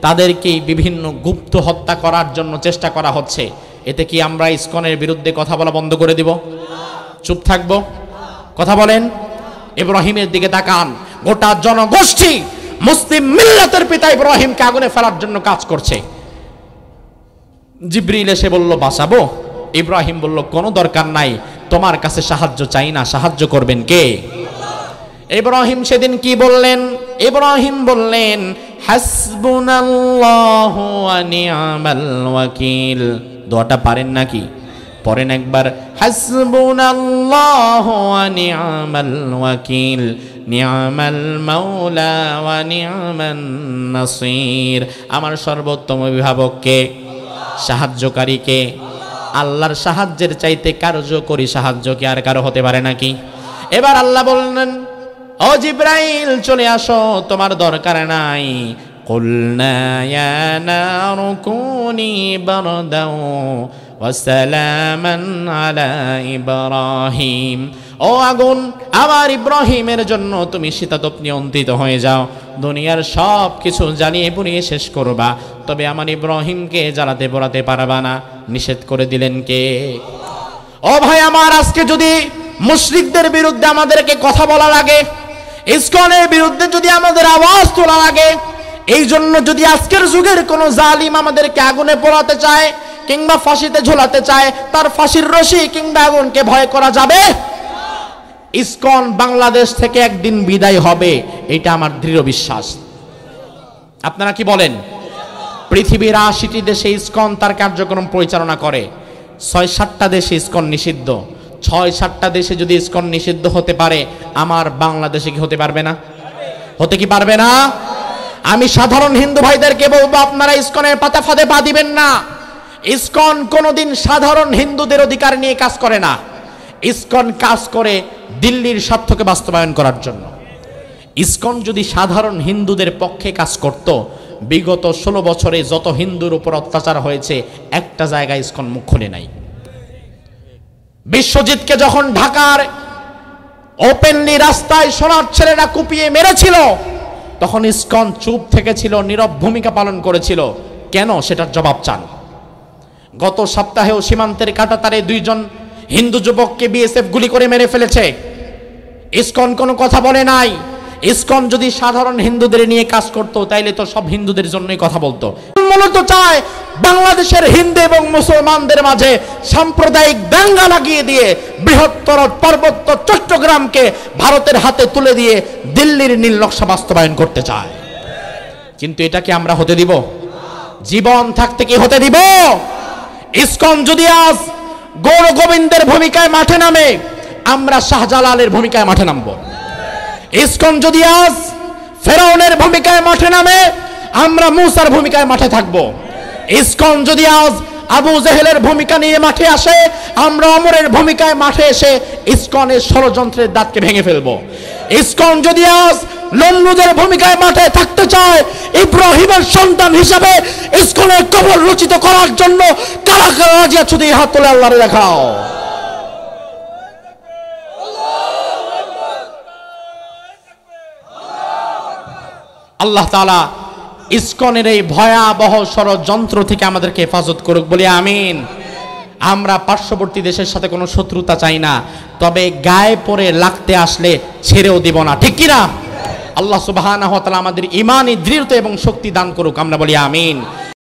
তাদেরকেই বিভিন্ন গুপ্ত হত্যা করার জন্য চেষ্টা করা হচ্ছে। এতে কি আমরা ইসকনের বিরুদ্ধে কথা বলা বন্ধ করে দিব? চুপ থাকবো? কথা বলেন। ইব্রাহিমের দিকে তাকান, গোটা জনগোষ্ঠী মুসলিম মিল্লাতের পিতা ইব্রাহিমকে আগুনে ফেলার জন্য কাজ করছে। জিবরিল এসে বলল বাঁচাবো, ইব্রাহিম বলল কোনো দরকার নাই, তোমার কাছে সাহায্য চাই না, সাহায্য করবেন কে? ইব্রাহিম সেদিন কি বললেন? ইব্রাহিম বললেন হাসবুনাল্লাহু ওয়া নি'মাল ওয়াকিল। দোয়াটা পারেন নাকি? পড়েন একবার, হাসবুনাল্লাহু ওয়া নি'মাল ওয়াকিল নি'মাল মাওলা ওয়া নি'মান নাসির। আমার সর্বোত্তম অভিভাবককে, সাহায্যকারীকে। আল্লাহর সাহায্যের চাইতে কার্যকরী সাহায্য কি আর কারো হতে পারে নাকি? এবার আল্লাহ বললেন, ও জিবরাইল চলে আসো, তোমার দরকার নাই। কুলনা ইয়া নারু কুনি বারদাও ওয়া সালামান আলা ইব্রাহিম। ও আগুন, আমার ইব্রাহিমের জন্য তুমি শীতাতপ নিয়ন্ত্রিত হয়ে যাও, দুনিয়ার সব কিছু জ্বালিয়ে পুড়িয়ে শেষ করবা, তবে আমার ইব্রাহিমকে জ্বালাতে পোড়াতে পারবা না। নিষেধ করে দিলেন কে? ও ভাই আমার, আজকে যদি মুশরিকদের বিরুদ্ধে আমাদেরকে কথা বলা লাগে, ইসকনের বিরুদ্ধে যদি আমাদের আওয়াজ তোলা লাগে, এই জন্য যদি আজকের যুগের কোন জালিম আমাদেরকে আগুনে পোড়াতে চায় কিংবা ফাঁসিতে ঝোলাতে চায়, তার ফাঁসির রশি কিংবা আগুনকে ভয় করা যাবে? ইসকন বাংলাদেশ থেকে একদিন বিদায় হবে, এটা আমার দৃঢ় বিশ্বাস। আপনারা কি বলেন? পৃথিবীর 80টি দেশে ইসকন তার কার্যক্রম পরিচালনা করে। 6-7টা দেশে ইসকন নিষিদ্ধ। 6-7টা দেশে যদি ইসকন নিষিদ্ধ হতে পারে, আমার বাংলাদেশে কি হতে পারবে না? হতে কি পারবে না? আমি সাধারণ হিন্দু ভাইদেরকে বলবো, আপনারা ইসকনের পাতা ফাঁদে পা দিবেন না। ইসকন কোনোদিন সাধারণ হিন্দুদের অধিকার নিয়ে কাজ করে না। ইসকন কাজ করে দিল্লির স্বার্থকে বাস্তবায়ন করার জন্য। ইসকন যদি সাধারণ হিন্দুদের পক্ষে কাজ করত, বিগত 16 বছরে যত হিন্দুর উপর অত্যাচার হয়েছে একটা জায়গায় ইসকন মুখ খুলে নাই। বিশ্বজিৎকে যখন ঢাকার ওপেনলি রাস্তায় সোনার ছেলেরা কুপিয়ে মেরেছিল, তখন ইসকন চুপ থেকেছিল, নীরব ভূমিকা পালন করেছিল। কেন? সেটার জবাব চান। গত সপ্তাহেও সীমান্তের কাঁটাতারে 2 জন হিন্দু যুবককে বিএসএফ গুলি করে মেরে ফেলেছে। ইসকন কোনো কথা বলে নাই। ইসকন যদি সাধারণ হিন্দুদের নিয়ে কাজ করত, তাইলে তো সব হিন্দুদের জন্যই কথা বলতো। মূলত চায় বাংলাদেশের হিন্দু এবং মুসলমানদের মাঝে সাম্প্রদায়িক দাঙ্গা লাগিয়ে দিয়ে বৃহত্তর পার্বত্য চট্টগ্রামকে ভারতের হাতে তুলে দিয়ে দিল্লির নীল নকশা বাস্তবায়ন করতে চায়। কিন্তু এটাকে আমরা হতে দিব? জীবন থাকতে কি হতে দিব? ইসকন যদি আজ গৌর গোবিন্দের ভূমিকায় মাঠে নামে, আমরা শাহজালালের ভূমিকায় মাঠে নামবো। ইসকন যদি আজ ফেরাউনের ভূমিকায় মাঠে নামে, আমরা মুসার ভূমিকায় মাঠে থাকবো। ইসকন যদি আজ আবু জেহেলের ভূমিকা নিয়ে মাঠে আসে, আমরা অমরের ভূমিকায় মাঠে এসে ইসকনের ষড়যন্ত্রের দাঁতকে ভেঙে ফেলবো। ইসকন যদি আজ লল্লুদের ভূমিকায় মাঠে থাকতে চায়, ইব্রাহিমের সন্তান হিসেবে ইসকনের কবর রচিত করার জন্য কারা কারা রাজি আছো? হাত তুলে আল্লাহরে দেখাও। আল্লাহ তাআলা ইসকনের এই ভয়াবহ ষড়যন্ত্র থেকে আমাদেরকে হেফাজত করুক, বলি আমিন। আমরা পার্শ্ববর্তী দেশের সাথে কোনো শত্রুতা চাই না, তবে গায়ে পড়ে লাগতে আসলে ছেড়েও দিব না, ঠিক কিনা? আল্লাহ সুবহানাহু ওয়া তাআলা আমাদের ঈমানি দৃঢ়তা এবং শক্তি দান করুক, আমরা বলি আমিন।